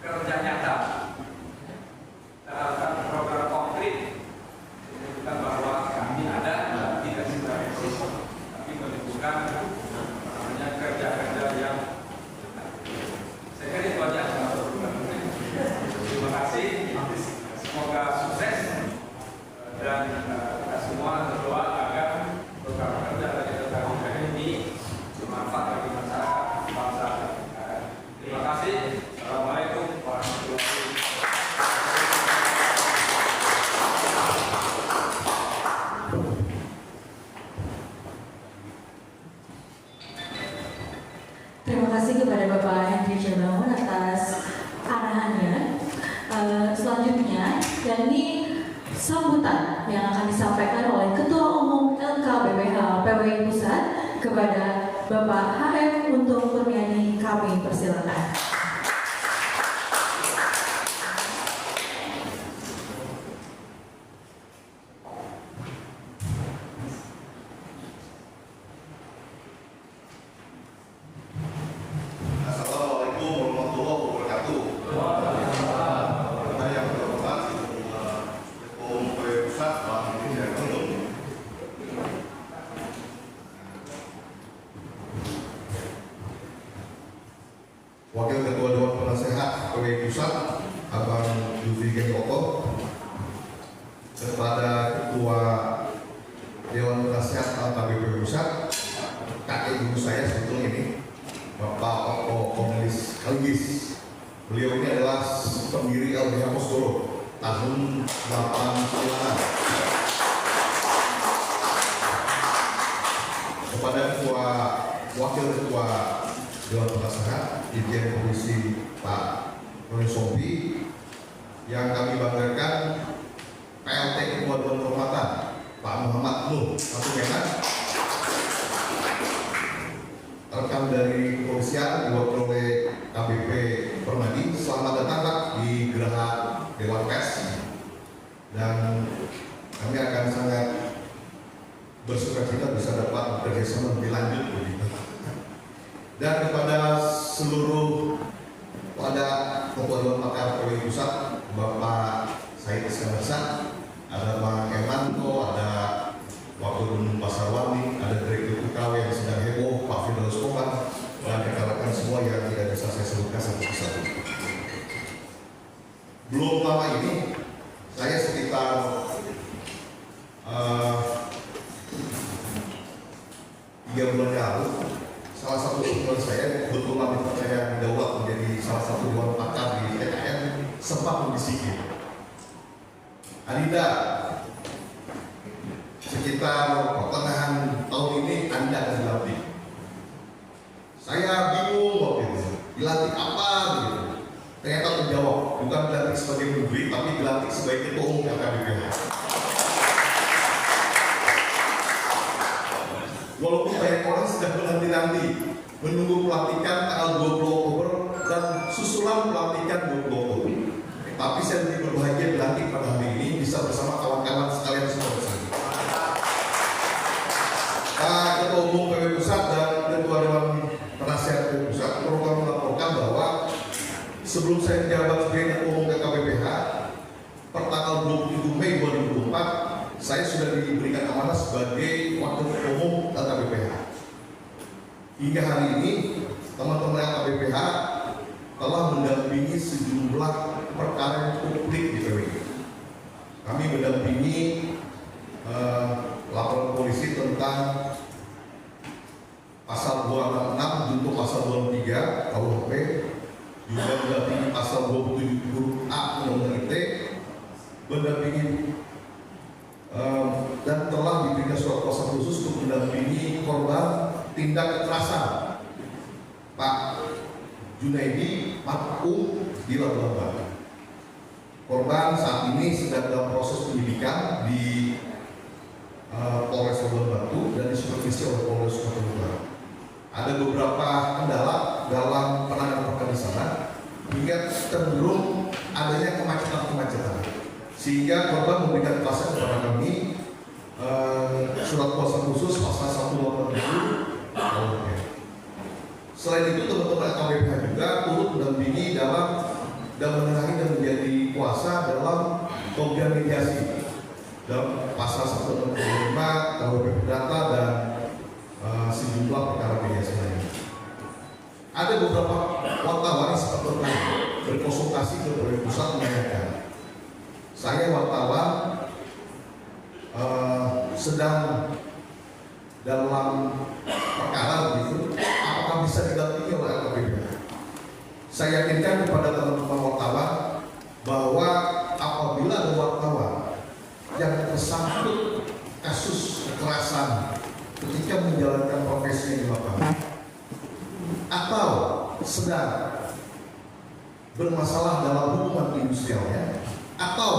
kerja nyata, program konkret, bukan bahwa kami ada tidak sudah eksis, tapi menunjukkan kerja-kerja yang saya kira itu aja. Terima kasih, semoga sukses dan kita semua berdoa agar program kerja dari LKBPH ini bermanfaat bagi masyarakat bangsa. Terima kasih. Assalamualaikum warahmatullahi wabarakatuh. Terima kasih kepada Bapak Henry Ciabangun atas arahannya. Selanjutnya, dan ini sambutan yang akan disampaikan oleh Ketua Umum LKBPH PWI Pusat kepada Bapak HM untuk bernyanyi. Kami persilakan. Assalamualaikum warahmatullahi wabarakatuh. Saya yang berhormat Ketua Umum PWI Pusat Pak Henry Ciabangun. Wakil Ketua Dewan Penasehat PWI Pusat Abang Yufri Gengkoko, kepada Ketua Dewan Penasehat LKBPH Pusat, kakek ibu saya sebetulnya ini, Bapak Oko Komunis Kaligis. Beliau ini adalah pendiri LBH Mosgoro tahun 89. Kepada Wakil Ketua Dewan Penasehat Dirjen Komisi Pak Roni Sompi, yang kami banggakan PLT Ketua Dewan Kehormatan Pak Muhammad Nuh Atumenan, rekan dari kepolisian diwakili oleh KBP Permadi. Selamat datang Pak di Geraha Dewan Pers, dan kami akan sangat bersukacita bisa dapat kerjasama lebih lanjut begitu. Dan kepada seluruh Ketua Dewan Pakar PWI Pusat, Bapak Said Iskandar, ada Bang Emanto, ada Wakil Umum Pasarwani, ada Direktur UKW yang sedang heboh, Pak Firdaus Koban, dan rekan-rekan semua yang tidak bisa saya sebutkan satu persatu. Belum lama ini, saya sekitar 3 bulan lalu, salah satu teman saya kebetulan dipercaya didaulat menjadi salah satu dewan pakar di TKN sempat membisikin, Adinda, sekitar pertengahan tahun ini Anda akan dilantik. Saya bingung waktu itu, dilantik apa gitu. Ternyata terjawab, bukan dilantik sebagai menteri, tapi dilantik sebagai Ketua Umum LKBPH. Walaupun banyak orang sedang menanti-nanti menunggu pelantikan tanggal 20 Oktober dan susulan pelantikan 20 Oktober, tapi saya lebih berbahagia dilantik pada hari ini bisa bersama kawan-kawan sekalian semua bersama. Pak Ketua Umum PWI Pusat dan Ketua Dewan Penasehat PWI Pusat perlu melaporkan bahwa sebelum saya menjabat sebagai Ketua Umum LKBPH per tanggal 27 Mei 2024, saya sudah diberikan amanah sebagai Wakil Ketua Umum LKBPH. Hingga hari ini teman-teman LKBPH telah mendampingi sejumlah perkara yang publik di PWI. Kami mendampingi laporan polisi tentang pasal 266 junto pasal 23 KUHP, juga mendampingi pasal 27 huruf A Undang-Undang ITE, mendampingi dan telah diberikan surat kuasa khusus untuk mendampingi korban tindak kekerasan Pak Junaidi marhum di Labuan Batu. Korban saat ini sedang dalam proses penyidikan di Polres Labuan Batu dan disupervisi oleh Polres Sumatera Utara. Ada beberapa kendala dalam penanganan perkara di sana hingga cenderung adanya kemacetan, sehingga korban memberikan kepastian kepada kami surat kuasa khusus pasal 187 KUHP. Selain itu, teman-teman KBPH juga turut mendampingi dalam dan menengahi dan menjadi kuasa dalam pemberian mediasi dalam pasal 165 KUHP Perdata dan sejumlah perkara mediasi lainnya. Ada beberapa wartawan yang sempat berkonsultasi ke Polres Pusat menanyakan, saya wartawan sedang dalam perkara begitu, apakah bisa didampingi oleh LKPP? Saya yakinkan kepada teman-teman wartawan bahwa apabila ada wartawan yang tersangkut kasus kekerasan ketika menjalankan profesinya di lapangan atau sedang bermasalah dalam hubungan industrialnya atau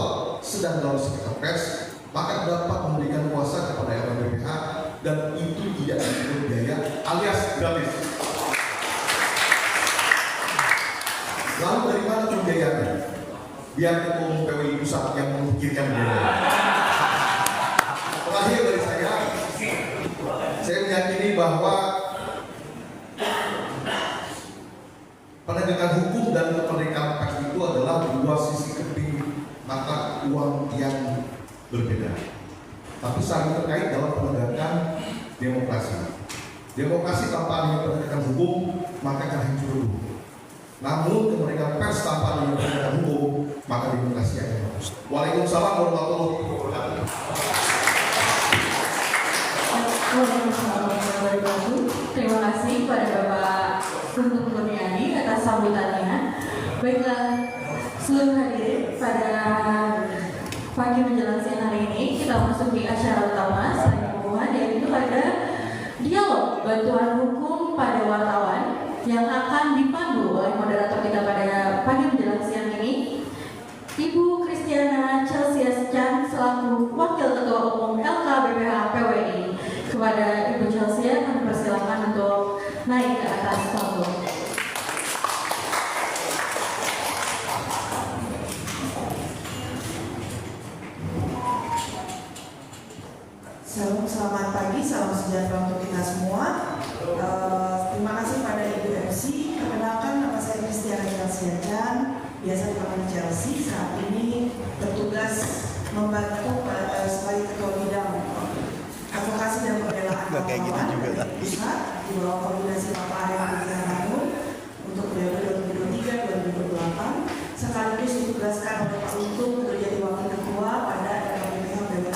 sedang dalam sekitar pers, maka dapat memberikan kuasa kepada LKPH dan itu tidak dipungut biaya alias gratis. Lalu dari mana pembiayaannya? Biar ketua PWI Pusat yang memikirkan biaya. Terakhir dari saya meyakini bahwa penegakan hukum dan kemerdekaan pers itu adalah dua sisi keping mata uang yang berbeda, tapi saling terkait dalam penegakan demokrasi. Demokrasi tanpa adanya penegakan hukum maka akan hancur dulu. Namun kemerdekaan pers tanpa adanya penegakan hukum maka demokrasi akan bagus. Waalaikumsalam warahmatullahi wabarakatuh. Terima kasih kepada Bapak Guntur Kurniadi atas sambutannya. Baiklah, seluruh hadirin, pada pagi menjelang siang hari ini kita masuk di acara utama selain pembukaan, yaitu pada dialog bantuan hukum pada wartawan yang akan dipandu oleh moderator kita pada pagi menjelang siang ini, Ibu Kristiana Chelsea Chan selaku Wakil Ketua Umum LKBPH PWI. Kepada Ibu Chelsea kami persilakan untuk naik ke atas panggung. Selamat pagi, salam sejahtera untuk kita semua. Terima kasih pada Ibu MC. Perkenalkan, nama saya Kristiana Chelsea Chan, biasa dipanggil Chelsea. Saat ini bertugas membantu sebagai ketua bidang advokasi dan pembelaan pusat di bawah koordinasi Bapak Arya Hanun untuk periode 2023-2028, sekaligus ditugaskan oleh Pak Untung untuk jadi wakil ketua pada LKPPH PWI.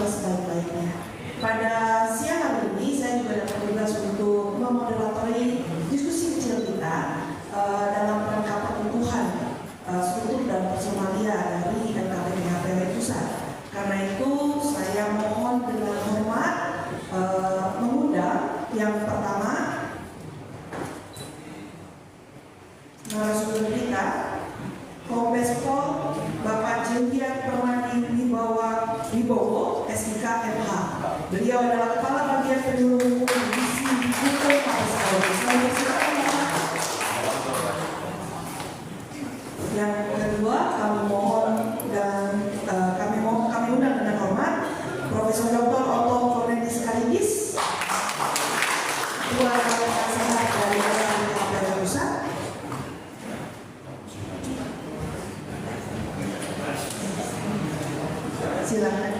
Sebaik-baiknya. Pada siang hari ini saya juga dapat tugas untuk memoderatori diskusi kecil kita dalam rangka pertumbuhan struktur dan personalia dari LKPPH PWI Pusat. Karena itu saya mohon dengan hormat mengundang yang pertama narasumber kita, Kombes Pol Bapak Jendrian Permadi Wibowo, SIK MH. Beliau adalah Kepala Bagian Penyuluh Hukum Divisi Hukum Mabes Polri. Yang kedua, kami undang dengan hormat Profesor Dr. Otto Cornelis Kaligis, Ketua Dewan Sehat dari LKPPH Pusat. Silakan.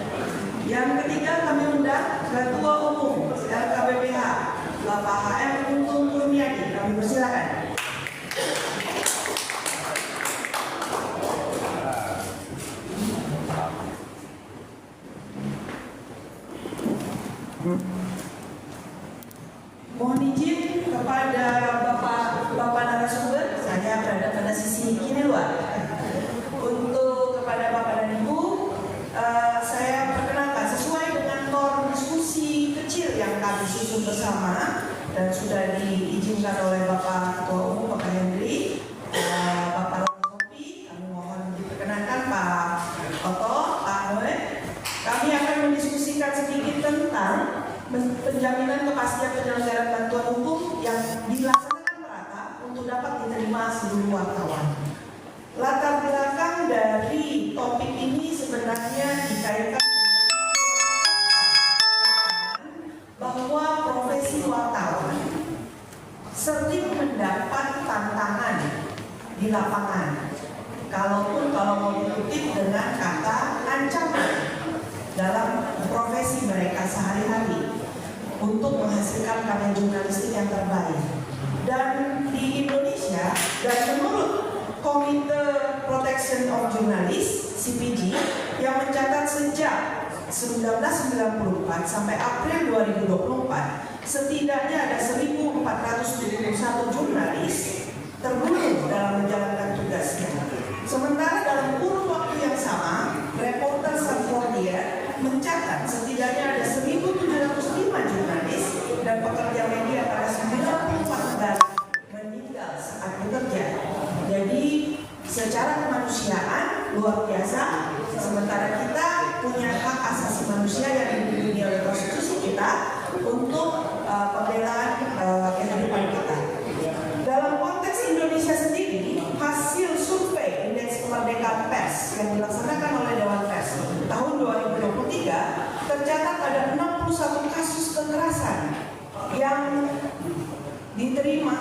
Yang ketiga, kami undang Ketua Umum LKPPH Bapak HM Untung Kurniadi. Kami persilakan. Mohon izin kepada Bapak narasumber, saya berada pada sisi kiri luar. Untuk kepada Bapak dan Ibu, saya perkenalkan sesuai dengan norm diskusi kecil yang kami susun bersama dan sudah diizinkan oleh Bapak Ketua Umum Bapak Henry, Bapak Robi, kami mohon diperkenankan Pak Oto, Pak Noe. Kami akan mendiskusikan sedikit tentang penjaminan kepastian penyelenggaraan bantuan hukum yang dilaksanakan merata untuk dapat diterima seluruh wartawan. Latar belakang dari topik ini sebenarnya dikaitkan dengan bahwa profesi wartawan sering mendapat tantangan di lapangan. Kalau mau dikutip dengan kata ancaman dalam profesi mereka sehari-hari untuk menghasilkan karya jurnalistik yang terbaik. Dan di Indonesia, dan menurut Komite Protection of Journalists (CPJ) yang mencatat sejak 1994 sampai April 2024, setidaknya ada 1.471 jurnalis terbunuh dalam menjalankan tugasnya. Sementara dalam kurun waktu yang sama, Reporter Sans Frontières mencatat setidaknya ada 1.705 jurnalis dan pekerja media pada 94 negara meninggal saat bekerja. Jadi secara kemanusiaan luar biasa. Sementara kita punya hak asasi manusia yang dilindungi oleh konstitusi kita untuk pembelaan kehidupan kita. Dalam konteks Indonesia sendiri, hasil survei Indeks Kemerdekaan Pers yang dilaksanakan oleh Dewan Pers tahun 2023 tercatat ada 61 kasus kekerasan yang diterima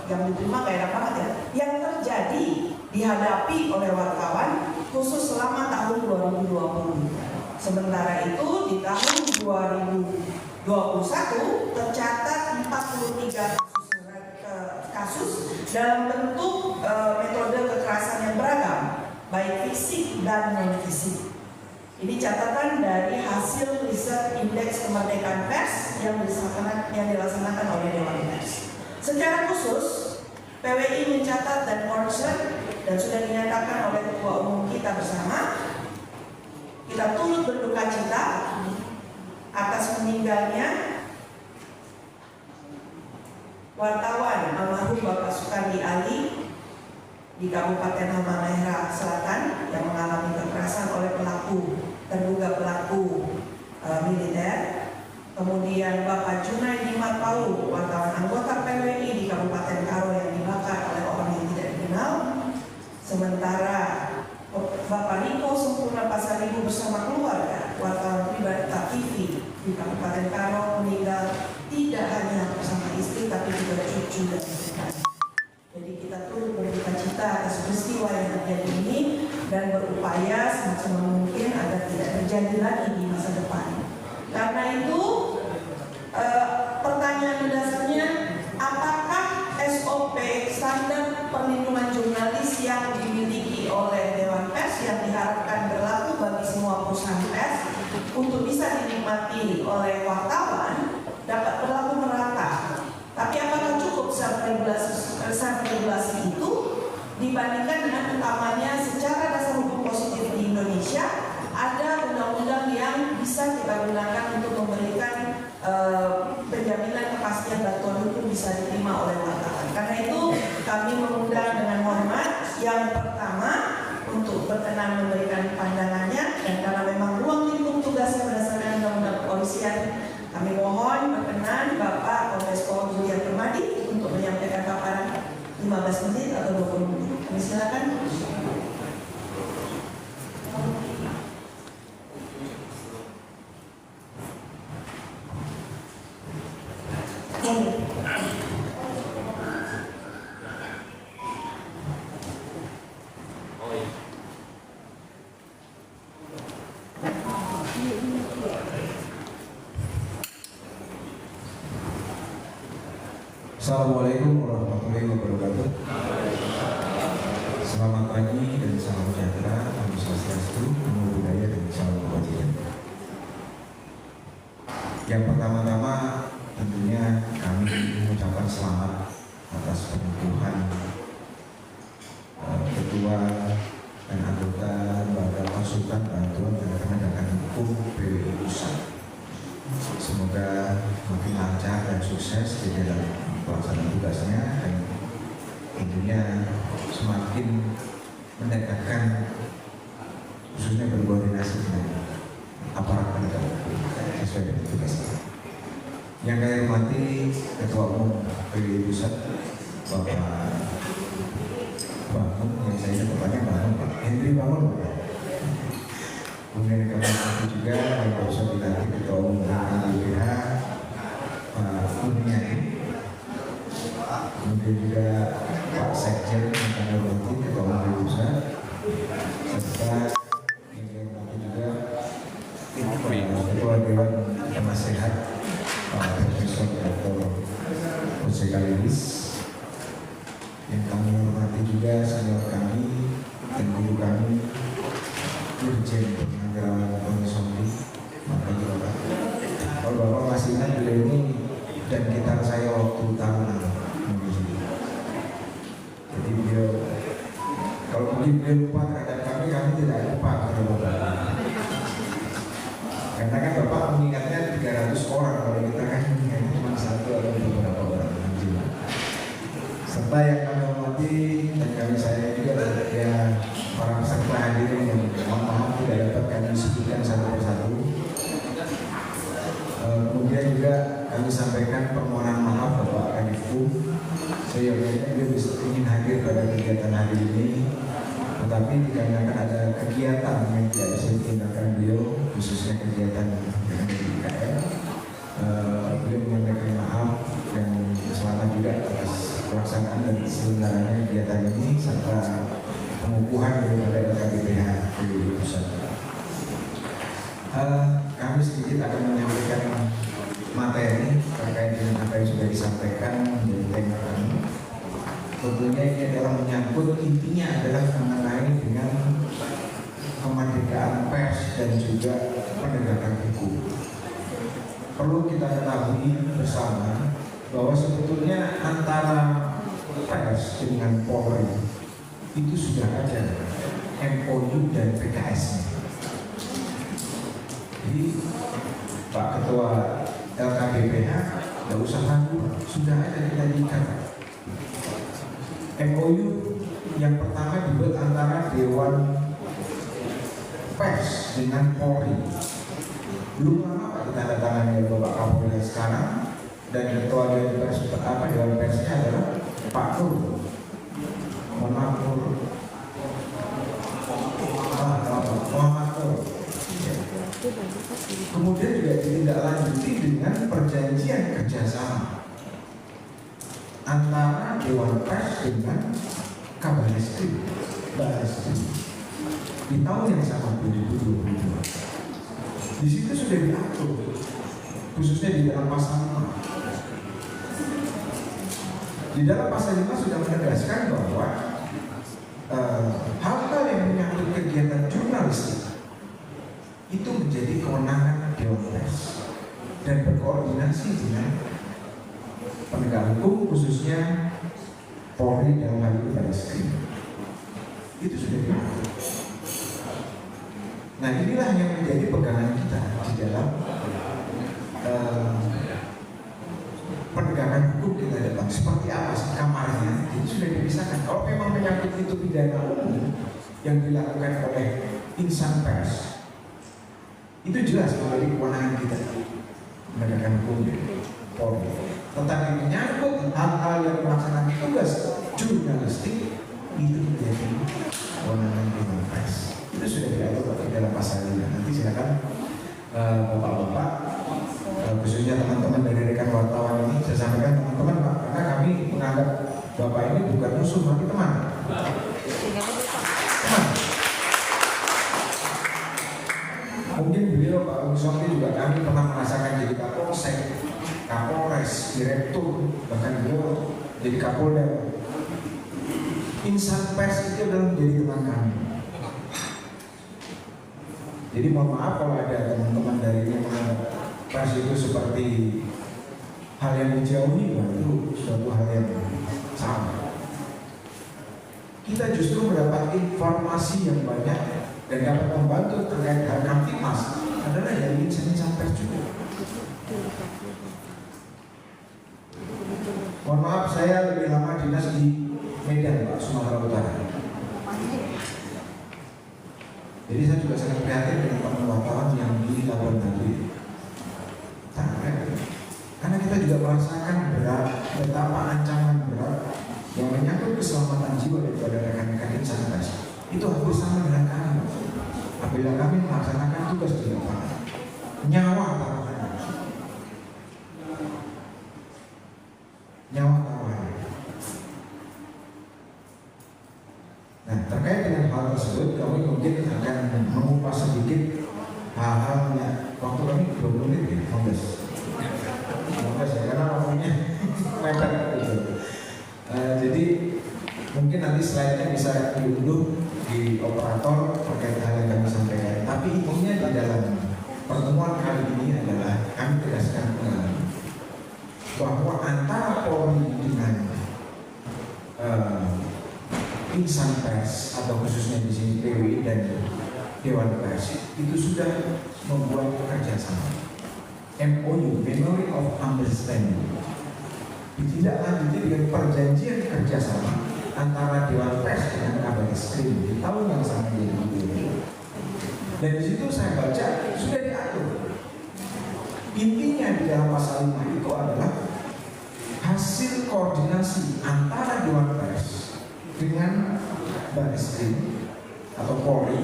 gak enak banget ya, yang terjadi dihadapi oleh wartawan khusus selama tahun 2020. Sementara itu di tahun 2021 tercatat 43 kasus dalam bentuk metode kekerasan yang beragam, baik fisik dan non fisik. Ini catatan dari hasil riset Indeks Kemerdekaan Pers yang dilaksanakan oleh Dewan Pers. Secara khusus, PWI mencatat dan concern dan sudah dinyatakan oleh Ketua Umum kita bersama, kita turut berduka cita atas meninggalnya wartawan almarhum Bapak Sukardi Ali di Kabupaten Halmahera Selatan yang mengalami kekerasan oleh terduga pelaku militer. Kemudian Bapak Junaidi Marpau, wartawan anggota PWI di Kabupaten Karo yang dibakar oleh orang yang tidak dikenal. Sementara Bapak Riko Sempurna Pasaribu bersama keluarga, wartawan pribadi TV di Kabupaten Karo meninggal tidak hanya bersama istri tapi juga cucu dan anak. Jadi kita turut berduka cita atas peristiwa yang terjadi ini dan berupaya semaksimal mungkin agar tidak terjadi lagi di masa depan. Karena itu pertanyaan mendasarnya, apakah SOP standar perlindungan jurnalis yang dimiliki oleh Dewan Pers yang diharapkan berlaku bagi semua perusahaan pers untuk bisa dinikmati oleh wartawan dapat berlaku merata? Tapi apakah cukup regulasi itu dibandingkan dengan utamanya secara dasar hukum positif di Indonesia ada undang-undang yang bisa kita gunakan untuk memberikan penjaminan kepastian bantuan hukum bisa diterima oleh wartawan. Karena itu kami mengundang dengan hormat yang pertama untuk berkenan memberikan pandangannya, dan karena memang ruang lingkup tugasnya berdasarkan undang-undang kepolisian, kami mohon berkenan Bapak Kombes Pol Julian Permadi untuk menyampaikan paparan 15 menit atau 20 menit. Kami silakan. Assalamualaikum warahmatullahi wabarakatuh. Selamat pagi dan salam sejahtera, Om Swastiastu, Namo Buddhaya dan salam kebajikan. Yang pertama-tama tentunya kami mengucapkan selamat atas pengukuhan ketua dan anggota lembaga konsultan bantuan dan penegakan hukum PWI Pusat. Semoga makin lancar dan sukses di dalam pelaksanaan tugasnya dan tentunya semakin mendekatkan khususnya berkoordinasi dengan aparat penegak hukum sesuai dengan tugasnya. Yang saya hormati Ketua Umum PWI Pusat Bapak Bangun, yang saya tepatnya Bangun Pak Hendri Bangun Pak. Kemudian kami juga yang bisa dilatih Ketua Umum KPBH Pak Kurniadi. Kemudian juga Pak Sekjen yang kami hormati Ketua Umum PWI Pusat, serta yang kami hormati juga Ketua Dewan Penasehat Pak Profesor Dr. Jose Kalilis. Yang kami hormati juga senior kami dan guru kami Dirjen Penganggaran Komisioner. Makanya Bapak, kalau Bapak masih ingat beliau ini dan gitar saya waktu tahunan. Jadi beliau, kalau mungkin beliau lupa terhadap kami tidak lupa kepada Bapak. Karena kan Bapak mengingatnya 300 orang, kalau kita kan mengingatnya cuma satu atau beberapa orang. Serta yang kami hormati dan kami sayang juga ya para peserta hadirin yang mohon maaf tidak dapat kami sebutkan satu persatu. Kemudian juga kami sampaikan permohonan maaf Bapak Kadifku. Seyogyanya dia ingin hadir pada kegiatan hari ini, tetapi dikarenakan ada kegiatan yang tidak bisa ditinggalkan beliau, khususnya kegiatan dengan IKL, beliau menyampaikan maaf dan selamat juga atas pelaksanaan dan selenggaraannya kegiatan ini serta pengukuhan daripada LKPBH PWI Pusat. Kami sedikit akan menyampaikan materi terkait dengan apa yang sudah disampaikan menjadi tema kami. Tentunya ini adalah menyangkut, intinya adalah mengenai dengan kemerdekaan pers dan juga penegakan hukum. Perlu kita ketahui bersama bahwa sebetulnya antara pers dengan Polri itu sudah ada MOU dan PKS-nya. Jadi Pak Ketua LKPBH tidak usah ragu, sudah ada dilanjutkan. MOU yang pertama dibuat antara Dewan Pers dengan Polri. Belum lama Pak ditandatangani oleh Bapak Kapolri sekarang, dan Ketua Dewan Pers Dewan Persnya adalah Pak Nur. Muhammad Nur. Kemudian juga ditindaklanjuti dengan perjanjian kerjasama antara Dewan Pers dengan Kabareskrim di tahun yang sama 2022. Di situ sudah diatur, khususnya di dalam pasal 5. Di dalam pasal 5 sudah menegaskan bahwa hal-hal yang menyangkut kegiatan jurnalistik itu menjadi kewenangan Dewan Pers dan berkoordinasi dengan penegak hukum, khususnya Polri dalam hal ini Bareskrim. Itu sudah diatur. Nah, inilah yang menjadi pegangan kita di dalam penegakan hukum kita datang. Seperti apa sih kamarnya? Jadi sudah dipisahkan. Kalau memang menyangkut itu pidana umum yang dilakukan oleh insan pers, itu jelas menjadi kewenangan kita penegakan hukum Polri. Tetapi menyangkut hal-hal yang melaksanakan tugas jurnalistik itu menjadi kewenangan Dewan Pers. Itu sudah diatur di dalam pasal ini. Nanti silakan bapak-bapak, khususnya teman-teman dari rekan wartawan ini, saya sampaikan teman-teman Pak, karena kami menganggap bapak ini bukan musuh tapi teman. Mungkin beliau Pak Wisonti juga kami pernah merasakan jadi Kapolsek Kapolres, Direktur, bahkan beliau jadi Kapolda. Insan pers itu adalah menjadi teman kami. Jadi mohon maaf kalau ada teman-teman dari yang menganggap pers itu seperti hal yang dijauhi, itu suatu hal yang salah. Kita justru mendapat informasi yang banyak dan dapat membantu terkait hal Kamtipmas adalah dari insan pers juga. Mohon maaf, saya lebih lama dinas di Medan, Pak, Sumatera Utara. Jadi saya juga sangat prihatin dengan teman wartawan yang di Labuan Bajo. Karena kita juga merasakan berat, betapa ancaman berat yang menyangkut keselamatan jiwa daripada rekan-rekan insan pers. Itu hampir sama dengan kami. Apabila kami melaksanakan tugas di lapangan, nyawa taruhannya. Nyawa taruhannya. Nah, terkait dengan hal tersebut, kami mungkin akan mengupas sedikit hal-hal yang waktu kami 20 menit ya, 15 ya, karena waktunya mepet gitu. Jadi mungkin nanti slide-nya bisa diunduh di operator terkait hal yang kami sampaikan. Tapi intinya di dalam pertemuan kali ini adalah kami tegaskan kembali bahwa antara Polri dengan insan pers atau khususnya di sini PWI dan Dewan Pers itu sudah membuat kerjasama MOU, Memorandum of Understanding, ditindaklanjuti dengan perjanjian kerjasama antara Dewan Pers dengan Kabareskrim di tahun yang sama ini. Dan di situ saya baca sudah diatur. Intinya di dalam pasal 5 itu adalah hasil koordinasi antara Dewan Pers dengan Bareskrim atau Polri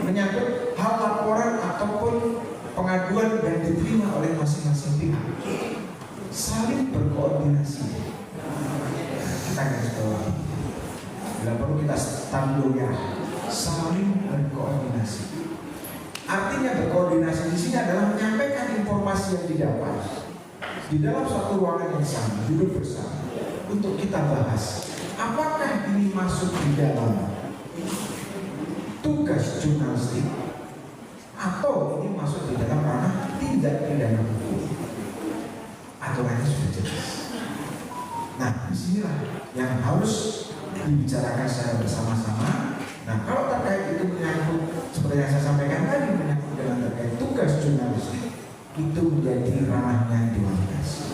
menyangkut hal laporan ataupun pengaduan yang diterima oleh masing-masing pihak, saling berkoordinasi. Kita garis bawah, bila perlu kita tampil ya, saling berkoordinasi. Artinya berkoordinasi di sini adalah menyampaikan informasi yang didapat di dalam satu ruangan yang sama, duduk bersama untuk kita bahas. Apakah ini masuk di dalam tugas jurnalistik atau ini masuk di dalam ranah tindak pidana hukum? Aturannya sudah jelas. Nah, disinilah yang harus dibicarakan secara bersama-sama. Nah, kalau terkait itu menyangkut seperti yang saya sampaikan tadi, menyangkut dengan terkait tugas jurnalistik, itu menjadi ranahnya Dewan Pers.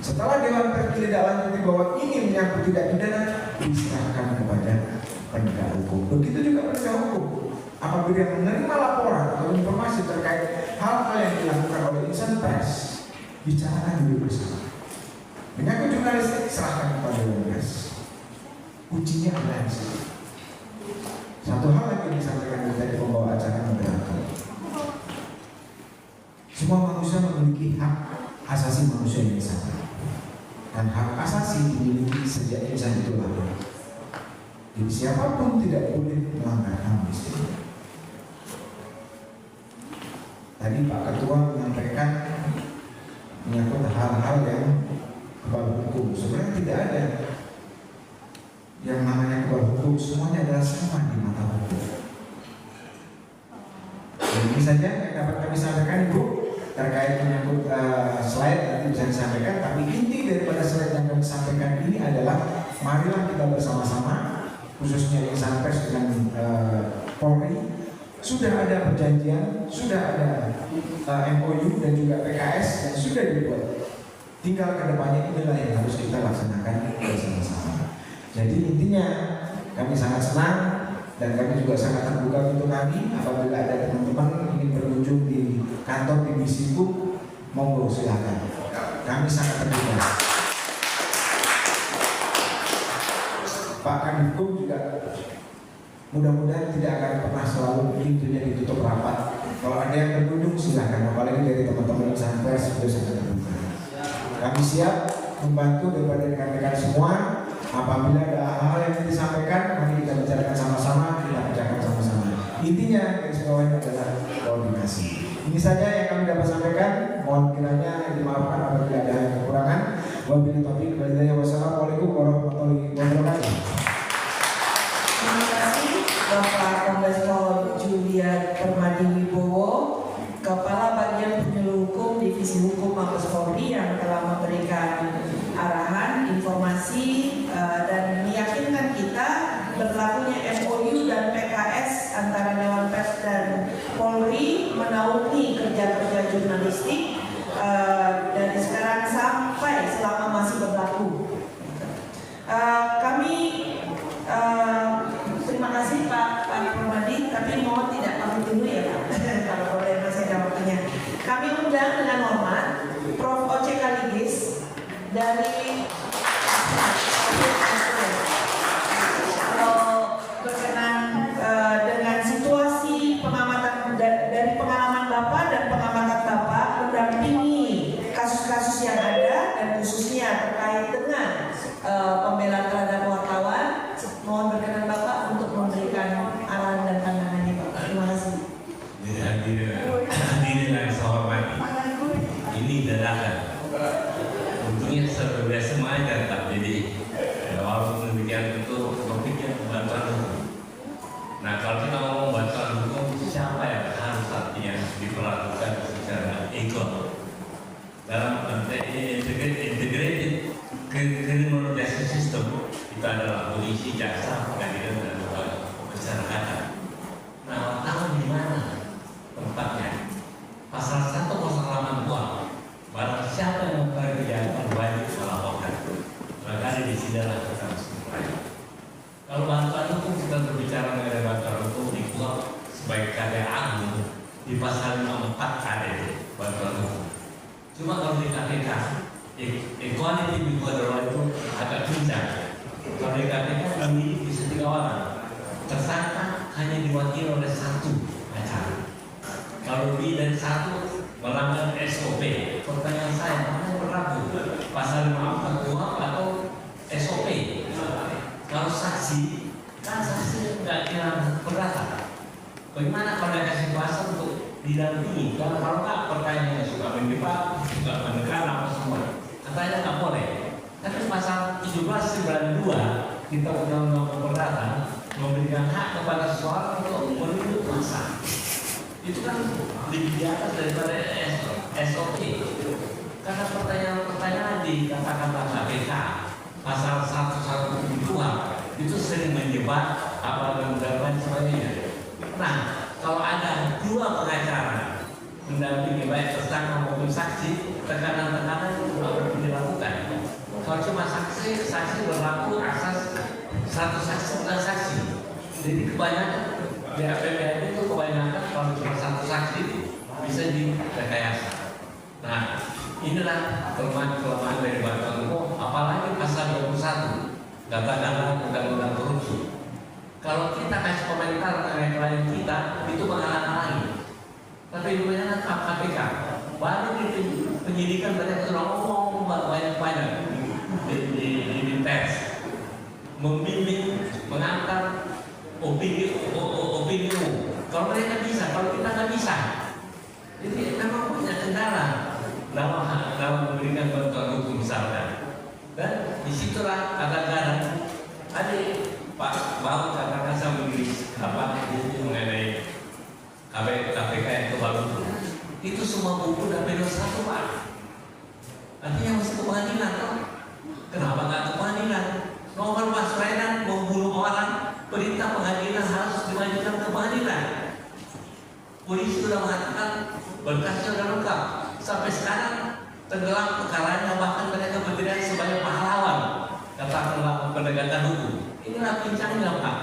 Setelah Dewan Pers tidak lanjuti bahwa ini menyangkut tindak pidana, diserahkan kepada penegak hukum. Begitu juga penegak hukum. Apabila menerima laporan atau informasi terkait hal-hal yang dilakukan oleh insan pers, bicarakan dulu bersama. Menyangkut jurnalistik, serahkan kepada Dewan Pers. Kuncinya adalah di sini. Satu hal yang disampaikan dari pembawa acara moderator. Semua manusia memiliki hak asasi manusia yang sama. Dan hak asasi dimiliki sejak insan itu lahir. Jadi siapapun tidak boleh melanggar HAM di sini. Tadi Pak Ketua menyampaikan menyangkut hal-hal yang kebal hukum. Sebenarnya tidak ada yang namanya kebal hukum, semuanya adalah sama di mata hukum. Dan ini saja yang dapat kami sampaikan, Ibu. Terkait menyangkut slide nanti bisa disampaikan, tapi inti daripada slide yang kami sampaikan ini adalah marilah kita bersama-sama, khususnya insan pers dengan Polri, sudah ada perjanjian, sudah ada MOU dan juga PKS yang sudah dibuat. Tinggal kedepannya inilah yang harus kita laksanakan bersama-sama. Jadi intinya kami sangat senang dan kami juga sangat terbuka untuk kami apabila ada teman-teman ingin berkunjung di kantor Divisi Hukum, monggo silakan. Kami sangat terbuka. Pak Kandikum juga mudah-mudahan tidak akan pernah selalu pintunya ditutup rapat. Kalau ada yang berkunjung silakan, apalagi dari teman-teman insan pers sudah sangat terbuka. Kami siap membantu daripada rekan-rekan semua. Apabila ada hal yang disampaikan, mari kita bicarakan sama-sama, kita bicarakan sama-sama. intinya garis bawahnya adalah koordinasi. Ini saja yang kami dapat sampaikan. Mohon kiranya dimaafkan apabila ada yang kekurangan. Wabillahi taufiq wal hidayah. Wassalamualaikum warahmatullahi wabarakatuh. Terima kasih Bapak Kombes Pol Julian Permadi Wibowo, Kepala Bagian Penyuluh Hukum Divisi Hukum Mabes Polri, yang telah memberikan arahan, informasi, dan meyakinkan kita berlakunya MOU dan PKS antara Dewan Pers dan Polri menaungi kerja-kerja jurnalistik dari sekarang sampai selama masih berlaku. Kami terima kasih Pak Permadi, tapi mohon tidak pamit dulu ya Pak, kalau boleh masih ada waktunya. Kami undang dengan hormat Prof. Oce Kaligis dari kalau berkenan dengan situasi pengamatan dari pengalaman Bapak dan pengamatan Bapak mendampingi kasus-kasus yang ada dan khususnya terkait dengan pembelaan terhadap wartawan. Mohon berkenan Bapak untuk memberikan arahan dan pandangannya Bapak. Terima kasih. Hadirin yang saya hormati, ini dadakan. Untungnya sudah semuanya tetap, jadi walaupun demikian tentu berpikir bantuan hukum. Nah, kalau kita mau bantuan hukum, siapa yang harus artinya diperlakukan secara equal dalam konteks integrated criminal justice system? Itu adalah polisi, jaksa, pengadilan, dan masyarakatan. Nah, wartawan di mana tempatnya? Pasal 108 barang siapa yang melakukan kejahatan wajib melaporkan. Maka di sinilah kita harus mulai. Kalau bantuan hukum, kita berbicara mengenai bantuan hukum di KUHP sebagai karya agung di pasal 54 ada itu bantuan hukum. Cuma kalau di KPK, equality before the law itu agak pincang. Kalau di KPK kami bisa 3 orang, tersangka hanya diwakili oleh 1 acara. Kalau lebih dari 1 melanggar SOP, pertanyaan saya mana yang berlaku? Pasal 54 KUHP atau SOP? Kalau saksi, kan saksi nggak kira perdata. Bagaimana kalau dia kasih kuasa untuk didampingi? Kalau nggak, pertanyaannya suka menjebak, suka menekan apa semua. Katanya nggak boleh. Tapi pasal 1792 kita undang-undang perdata memberikan hak kepada seseorang untuk menuntut masa. Itu kan lebih di atas daripada SOP. Karena pertanyaan-pertanyaan di kata-kata KPK pasal 112 itu sering menjebak apa dan lain sebagainya. Nah, kalau ada 2 pengacara mendampingi baik tersangka maupun saksi, tekanan-tekanan itu tidak dilakukan. Kalau cuma saksi berlaku asas 1 saksi bukan saksi. Jadi kebanyakan di APBN itu kebanyakan kalau cuma 1 saksi bisa direkayasa. Nah, inilah kelemahan dari bantuan hukum, apalagi pasal 21 katakanlah undang-undang korupsi. Kalau kita kasih komentar mengenai klien kita, itu menghalang-halangi. Tapi kebanyakan KPK baru di penyidikan banyak ngomong banyak-banyak di pers, membimbing, mengantar opini. Kalau mereka bisa, kalau kita nggak bisa. Jadi memang punya kendala dalam memberikan bantuan hukum misalnya. Dan disitulah kadang-kadang ada Pak Bang katakan saya menulis buku mengenai KPK yang kebal itu semua buku dan P21 Pak. Artinya masih ke pengadilan kan? Kenapa nggak ke pengadilan? Novel Baswedan membunuh orang, perintah pengadilan harus dimajukan ke pengadilan. Polisi sudah mengatakan berkasnya sudah lengkap. Sampai sekarang tenggelam perkaranya, bahkan mereka berdiri sebagai pahlawan katakanlah penegakan hukum. Inilah pincangnya Pak.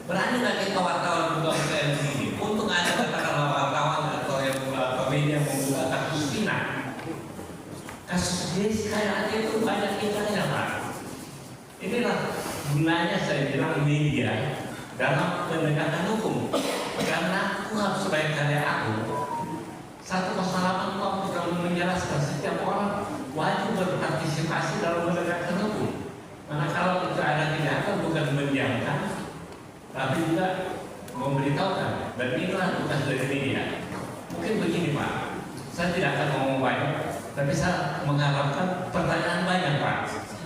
Berani nggak kita wartawan buka ini untuk ada katakanlah wartawan atau yang media membuka kasus Vina, kasus Jessica yang ada itu banyak pincangnya Pak. Inilah gunanya saya bilang media dalam penegakan hukum, karena aku harus sebagai karya aku 108 sudah menjelaskan setiap orang wajib berpartisipasi dalam menegakkan hukum. Karena kalau itu ada kejahatan bukan mendiamkan, tapi juga memberitahukan, dan inilah tugas dari media. Mungkin begini Pak, saya tidak akan ngomong banyak, tapi saya mengharapkan pertanyaan banyak Pak.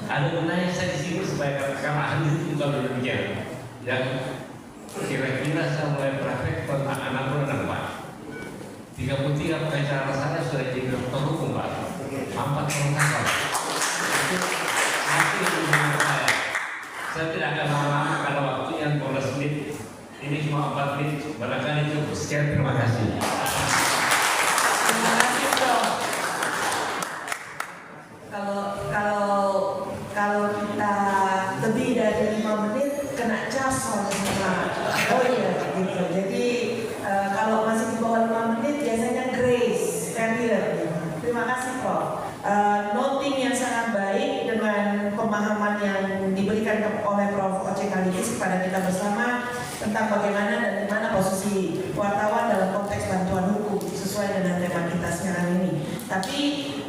Ada gunanya saya di sini supaya karena ahli itu juga demikian. Yang kira-kira saya mulai praktek tentang anak berenang Pak. 33 pengacara saya sudah jadi dokter hukum Pak. 4 tahun Pak. Itu hubungan saya. Saya tidak akan lama-lama karena waktunya 15 menit. Ini cuma 4 menit. Barangkali cukup. Sekian, terima kasih. Terima kasih Prof. Kalau kita lebih dari 5 menit kena cas sama. Oh iya gitu. Jadi kalau masih di bawah 5 menit biasanya grace career. Terima kasih Prof. Noting yang sangat baik dengan pemahaman yang diberikan oleh Prof. Oce Kaligis kepada kita bersama tentang bagaimana dan di mana posisi wartawan dalam konteks bantuan hukum sesuai dengan tema kita sekarang ini. Tapi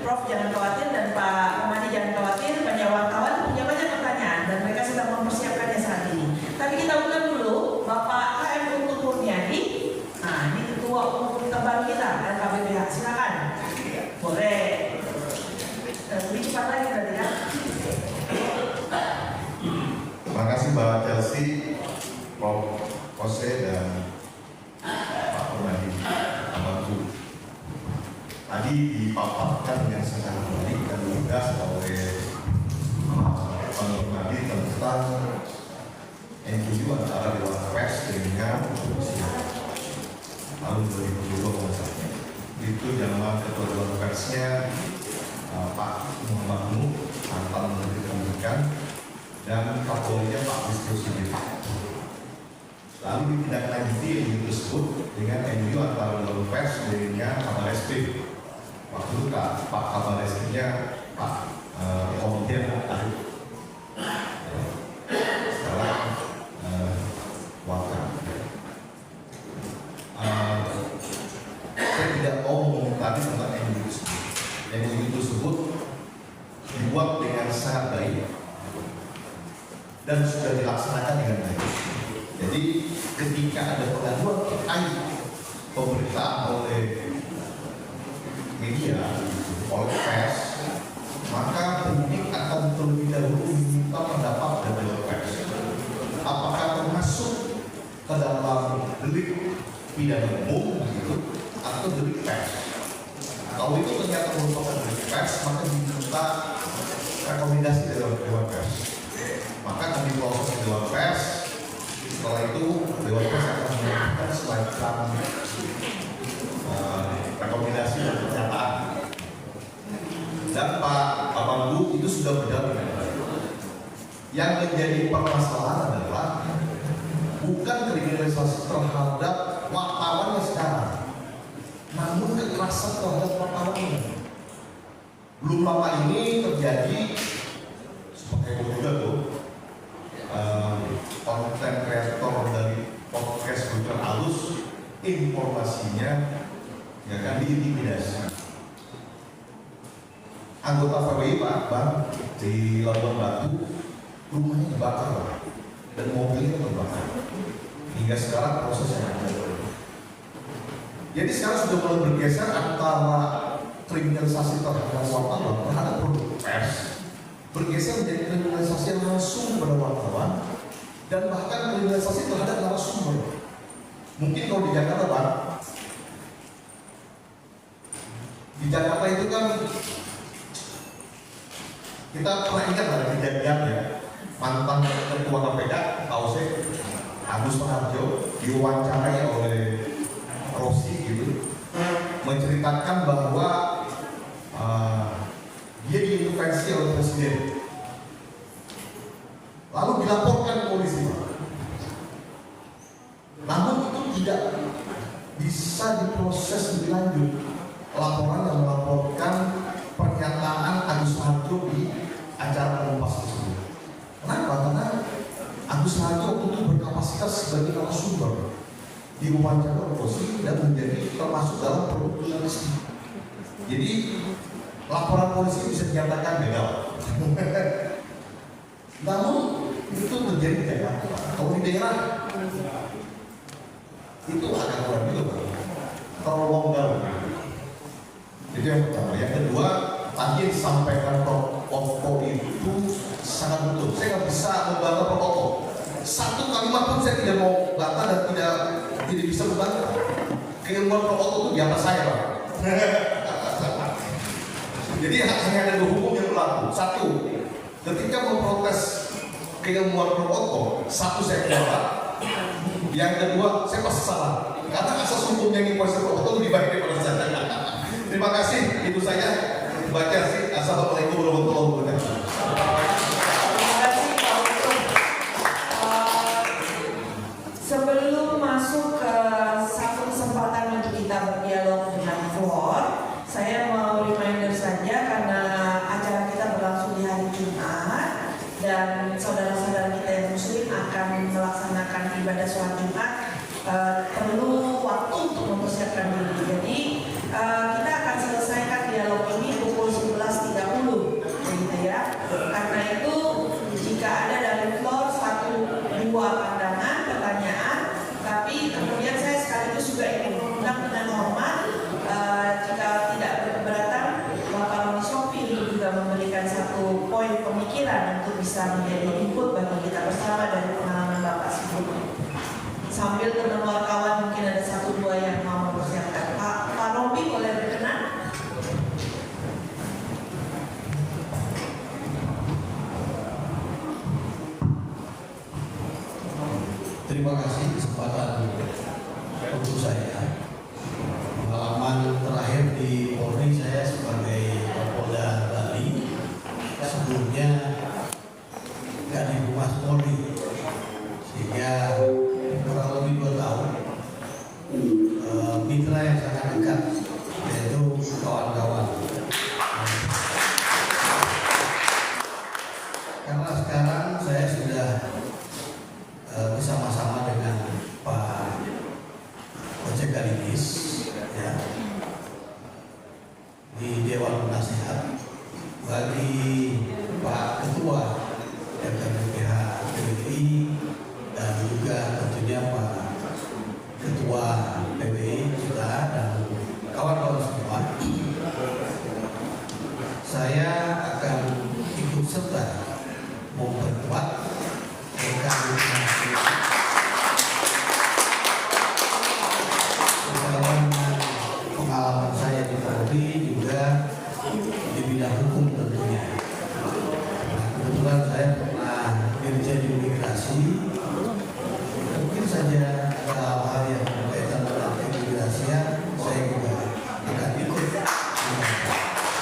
Prof jangan khawatir dan Pak Permadi jangan khawatir, banyak wartawan punya banyak pertanyaan dan mereka sedang mempersiapkannya saat ini. Tapi kita undang dulu Bapak HM Untung Murniadi. Nah ini ketua umum terbaru kita LKBPH, silakan. Boleh. Lebih cepat lagi berarti ya. Terima kasih Mbak Chelsea, Prof. Oce dan Pak Permadi Amadu. Tadi dipaparkan yang sangat baik dan lugas oleh Pak Permadi tentang MOU antara Dewan Pers dengan kepolisian tahun 2021. Itu zaman ketua Dewan Persnya Pak Muhammad Nuh, mantan Menteri Pendidikan, dan Kapolrinya Pak Listio Sigit. Lalu ditindaklanjuti MOU tersebut dengan MOU antara Dewan Pers dengan Kabar Eskrim. Waktu itu Pak Kabar Eskrimnya Pak Komjen Arief. Sekarang Wakil. Saya tidak mau ngomong tadi tentang MOU tersebut. MOU tersebut dibuat dengan sangat baik dan sudah dilaksanakan dengan baik. Jadi ketika ada pengaduan terkait pemberitaan oleh media, oleh pers, maka penyidik akan terlebih dahulu meminta pendapat dari Dewan Pers. Apakah termasuk ke dalam delik pidana umum gitu, atau delik pers? Kalau itu ternyata merupakan delik pers, maka diminta rekomendasi dari Dewan Pers. Maka kami proses di Dewan Pers. Setelah itu Dewan Pers akan menyampaikan semacam rekomendasi dan pernyataan. Dan Pak Abanggu itu sudah berjalan dengan baik. Yang menjadi permasalahan adalah bukan kriminalisasi terhadap wartawannya sekarang, namun kekerasan terhadap wartawannya. Belum lama ini terjadi seperti juga tuh konten kreator dari podcast Bukan Alus, informasinya ya kan diintimidasi. Anggota FWI Pak Bang di Labuan Batu rumahnya dibakar dan mobilnya terbakar. Hingga sekarang prosesnya ada. Jadi sekarang sudah mulai bergeser antara kriminalisasi terhadap wartawan terhadap produk pers, bergeser menjadi kriminalisasi langsung kepada wartawan dan bahkan kriminalisasi terhadap narasumber. Mungkin kalau di Jakarta Pak, di Jakarta itu kan kita pernah ingat ada kejadian ya, mantan ketua KPK Pak Oce Agus Raharjo diwawancarai oleh Rossi gitu, menceritakan bahwa dia diintervensi oleh presiden, lalu dilaporkan ke polisi. Namun itu tidak bisa diproses lebih lanjut. Laporan yang melaporkan pernyataan Agus Raharjo di acara Kompas tersebut. Kenapa? Karena Agus Raharjo itu berkapasitas sebagai narasumber di wawancara Rossi dan menjadi termasuk dalam produk jurnalistik. Jadi laporan polisi bisa dinyatakan legal. Namun itu terjadi di Jakarta. Kalau di daerah itu agak kurang juga, terlalu longgar. Itu yang pertama. Yang kedua, tadi yang disampaikan Prof. Otto itu sangat betul. Saya nggak bisa membantah Prof. Otto. Satu kalimat pun saya tidak mau bantah dan tidak bisa membantah. Keilmuan Prof. Otto itu di atas saya, Pak. Jadi hanya ada dua hukum yang berlaku. Satu, ketika memprotes keilmuan Prof. Otto, satu saya keluar. Yang kedua, saya pasti salah. Karena asas hukumnya yang dikuasai Prof. Otto lebih baik daripada saya. Terima kasih, itu saja. Baca sih. Assalamualaikum warahmatullahi wabarakatuh. Terima kasih Pak Untung. Sebelum masuk ke satu kesempatan untuk kita berdialog dengan Floor, saya mau reminder saja karena acara kita berlangsung di hari Jumat dan saudara-saudara kita yang Muslim akan melaksanakan ibadah sholat Jumat, perlu waktu untuk mempersiapkan diri. Jadi kita akan selesaikan dialog ini pukul 11.30, gitu ya. Karena itu jika ada dari Floor 1-2 pandangan, pertanyaan, tapi kemudian saya sekaligus juga ingin mengundang dengan hormat, jika tidak berkeberatan, Bapak Roni Sofi juga memberikan satu poin pemikiran untuk bisa menjadi input bagi kita bersama dari pengalaman Bapak sebelumnya. Sambil teman wartawan mungkin ada 1-2 yang mau mempersiapkan. Pak Robi boleh berkenan? Terima kasih kesempatan untuk saya. Pengalaman terakhir di Polri saya sebagai Kapolda Bali, sebelumnya Kadif Humas Polri, sehingga kurang lebih 2 tahun mitra yang sangat dekat, yaitu kawan-kawan. Karena sekarang saya sudah bersama-sama dengan Pak Ojek Galigis, ya, di Dewan Penasihat, bagi Pak Ketua RKPH PBI dan juga tentunya Pak Ketua PBI kita dan kawan-kawan semua, saya akan ikut serta memperkuat pengalaman saya di Polri juga di bidang hukum tentunya. Kebetulan saya pernah dirjen imigrasi. Mungkin saja ada hal-hal yang berkaitan dengan keimigrasian, saya juga akan ikut.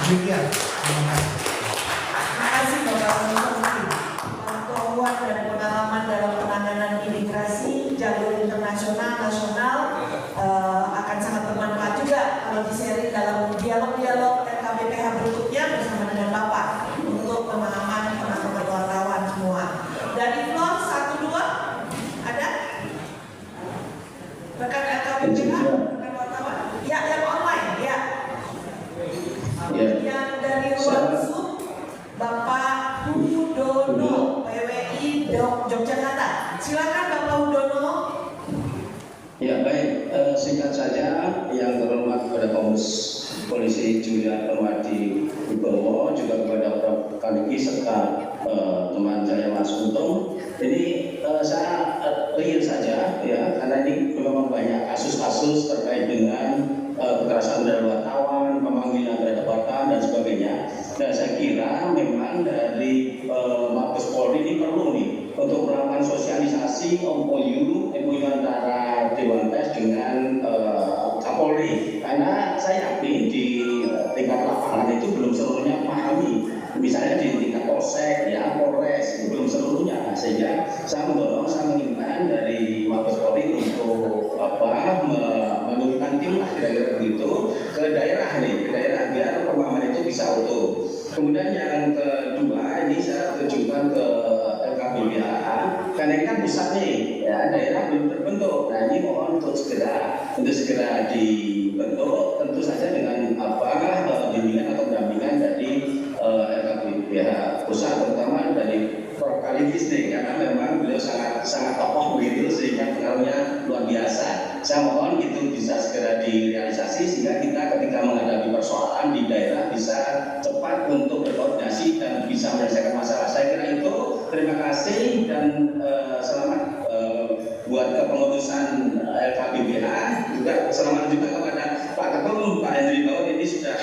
Demikian. Terima kasih. Terima kasih Bapak Roni Sofi. Pengetahuan dan pengalaman dalam penanganan imigrasi jalur internasional nasional akan sangat bermanfaat juga kalau di-sharing dalam dialog-dialog RKPPH berikutnya bersama dengan Bapak untuk pemahaman teman-teman wartawan semua. Dari Floor 1-2 ada rekan RKPPH, rekan wartawan? Ya, yang online, ya. Yang dari ruang Zoom, Bapak Hudono, PWI Yogyakarta. Silakan Bapak Hudono. Ya baik, singkat saja yang terhormat kepada Kombes Polisi Julia Permadi Wibowo, juga kepada Prof. Galigis serta teman saya Mas Untung. Ini saya real saja ya, karena ini memang banyak kasus-kasus terkait dengan kekerasan terhadap wartawan, pemanggilan terhadap wartawan dan sebagainya. Dan saya kira memang dari Mabes Polri ini perlu nih untuk melakukan sosialisasi MOU antara Dewan Pers dengan Kapolri, karena saya yakin di tingkat lapangan itu belum seluruhnya memahami. Misalnya di tingkat Polsek, ya Polres itu belum seluruhnya, sehingga saya menginginkan dari Mabes Polri untuk menurunkan tim kira-kira begitu ke daerah nih, ke daerah biar pemahaman itu bisa utuh. Kemudian yang kedua ini saya tujukan ke RKPPH, karena ini kan pusat nih, ya daerah belum terbentuk. Nah ini mohon untuk segera dibentuk, tentu saja dengan bimbingan atau pendampingan dari RKPPH pusat, terutama dari Prof. Galigis nih, karena memang beliau sangat tokoh begitu sehingga pengaruhnya luar biasa. Saya mohon itu bisa segera direalisasi sehingga kita ketika menghadapi persoalan di daerah bisa cepat untuk berkoordinasi dan bisa menyelesaikan masalah. Saya kira itu. Terima kasih dan selamat buat kepengurusan LKBBH. Juga selamat juga kepada Pak Ketum, Pak Hendri bahwa ini sudah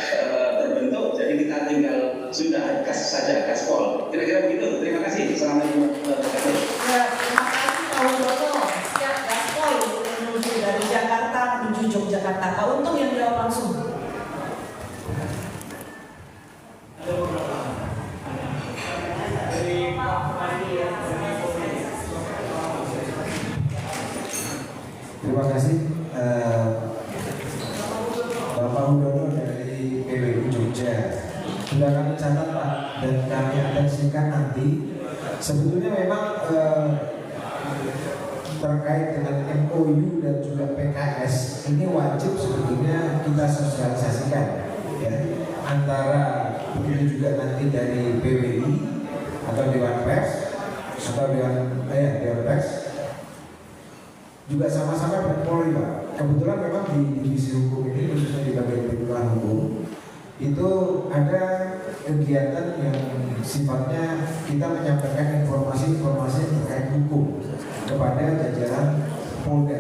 terbentuk. Jadi kita tinggal sudah gas saja gaspol. Kira-kira begitu. Terima kasih. Assalamualaikum warahmatullahi wabarakatuh. Ya, terima kasih Pak Untung. Siap gaspol menuju dari Jakarta menuju Yogyakarta. Pak Untung yang jawab langsung. Terima kasih Bapak Udono dari PWI Jogja. Sudah kami catat Pak dan kami atensikan nanti. Sebetulnya memang terkait dengan MOU dan juga PKS ini wajib sebetulnya kita sosialisasikan ya, antara begitu juga nanti dari PWI atau Dewan Pers atau Dewan Pers juga sama-sama dengan Polri Pak. Kebetulan memang di divisi hukum ini khususnya di bagian penyuluhan hukum itu ada kegiatan yang sifatnya kita menyampaikan informasi-informasi terkait hukum kepada jajaran Polda.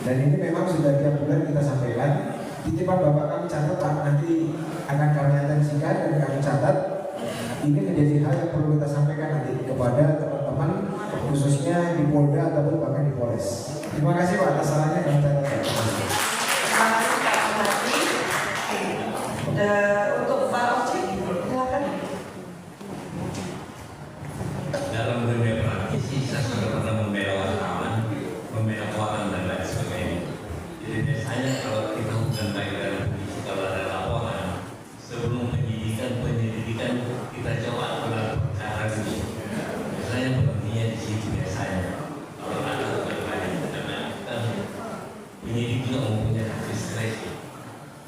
Dan ini memang sudah tiap bulan kita sampaikan. Titipan Bapak kami catat Pak, nanti akan kami atensikan dan kami catat. Ini menjadi hal yang perlu kita sampaikan nanti kepada teman-teman khususnya di Polda ataupun bahkan di Polres. Terima kasih Pak atas sarannya dan catatan. Terima kasih Pak Hadi. Untuk Pak Oci, silakan. Dalam dunia praktis saya sudah pernah membela wartawan, membela kawan dan lain sebagainya. Jadi biasanya kalau kita bukan baik dalam kondisi kalau ada laporan, sebelum penyelidikan kita coba gelar perkara dulu. Biasanya berhentinya di situ biasanya. Kalau ada lain karena penyidik juga mempunyai hak diskresi.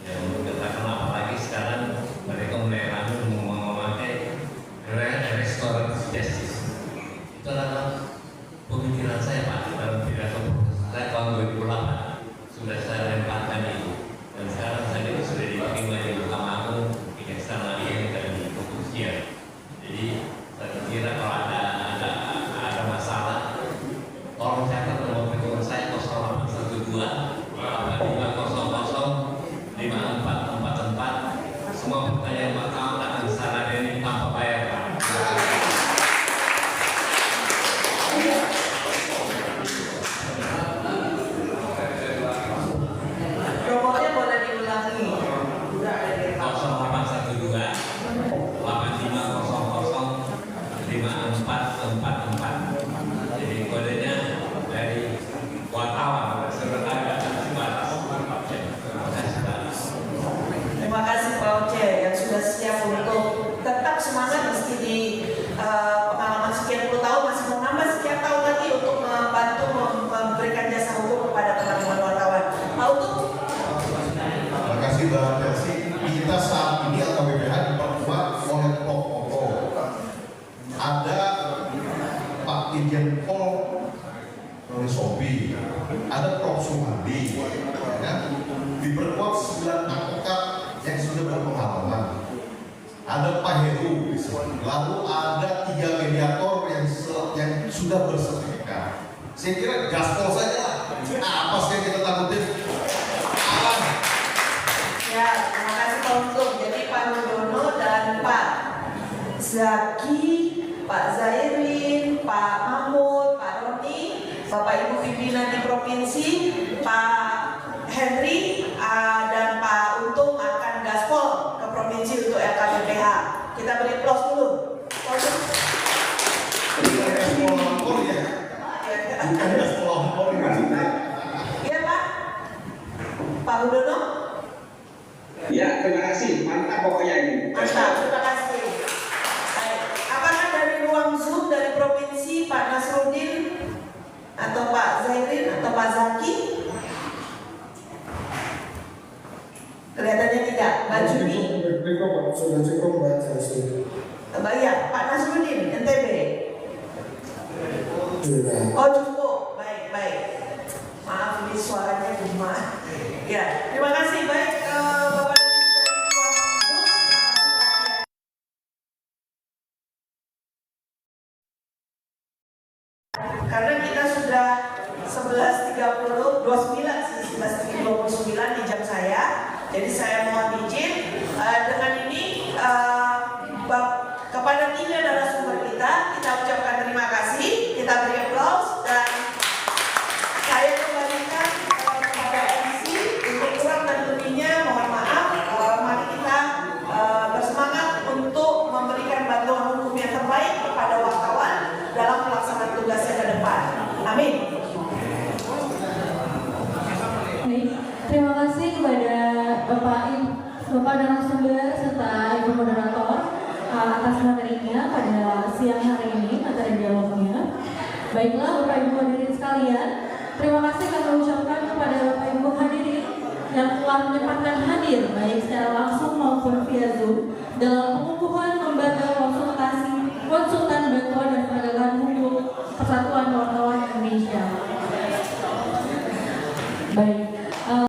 Ya untuk katakan apalagi sekarang mereka mulai ramai memakai restoratif justice. Itu adalah pemikiran saya Pak dalam pidato saya tahun 2008 sudah saya lemparkan itu dan sekarang saya itu sudah diterima di Mahkamah Agung di eksternal ini dan di kepolisian. Jadi saya kira kalau ada masalah tolong catat nomor telepon saya 0812 8500 5444. Semua pertanyaan Pak Kawan akan saya ladeni tanpa bayar Pak. Nomornya boleh diulangi. 0812 8500 5444. Jadi kodenya dari wartawan serta batas. Terima kasih Pak Oce yang sudah siap untuk tetap semangat meski di pengalaman sekian puluh tahun masih mau nambah sekian tahun lagi untuk membantu memberikan jasa hukum kepada teman-teman wartawan. Pak Utuh. Terima kasih Mbak Persi. Kita saat ini LKBBH diperkuat oleh tokoh-tokoh. Ada Pak Irjen Pol Sobi, ada Prof. Sumadi, ya. Diperkuat 9 advokat yang sudah berpengalaman. Ada Pak Heru, lalu ada 3 mediator yang sudah bersertifikat. Saya kira gaspol saja. Apa sih yang kita takutin? Alam. Ya, terima kasih Pak Untung. Jadi Pak Rudono dan Pak Zaki, Pak Zairin, Pak Mahmud, Pak Roni, Bapak Ibu pimpinan di provinsi, Pak Henry dan Pak Untung akan gaspol ke provinsi untuk LKBBH. Kita beri aplaus dulu. Gaspol lapor ya. Bukan gaspol lapor maksudnya. Iya Pak. Pak Rudono. Ya, terima kasih. Mantap pokoknya ini. Mantap, terima kasih. Baik. Apakah dari ruang Zoom dari provinsi Pak Nasruddin atau Pak Zairin atau Pak Zaki? Kelihatannya tidak. Mbak Juni. Sudah cukup Mbak Chelsea. Ya, Pak Nasruddin, NTB. Sudah. Oh cukup. Baik, baik. di jam saya. Jadi saya mohon izin dengan ini kepada tiga narasumber kita ucapkan terima kasih, kita beri aplaus dan saya kembalikan kepada MC untuk kurang dan lebihnya mohon maaf. Mari kita bersemangat untuk memberikan bantuan hukum yang terbaik kepada wartawan dalam pelaksanaan tugasnya ke depan. Amin. Terima kasih kepada Bapak narasumber serta Ibu moderator atas materinya pada siang hari ini, materi dialognya. Baiklah Bapak Ibu hadirin sekalian, terima kasih kami ucapkan kepada Bapak Ibu hadirin yang telah menyempatkan hadir baik secara langsung maupun via Zoom dalam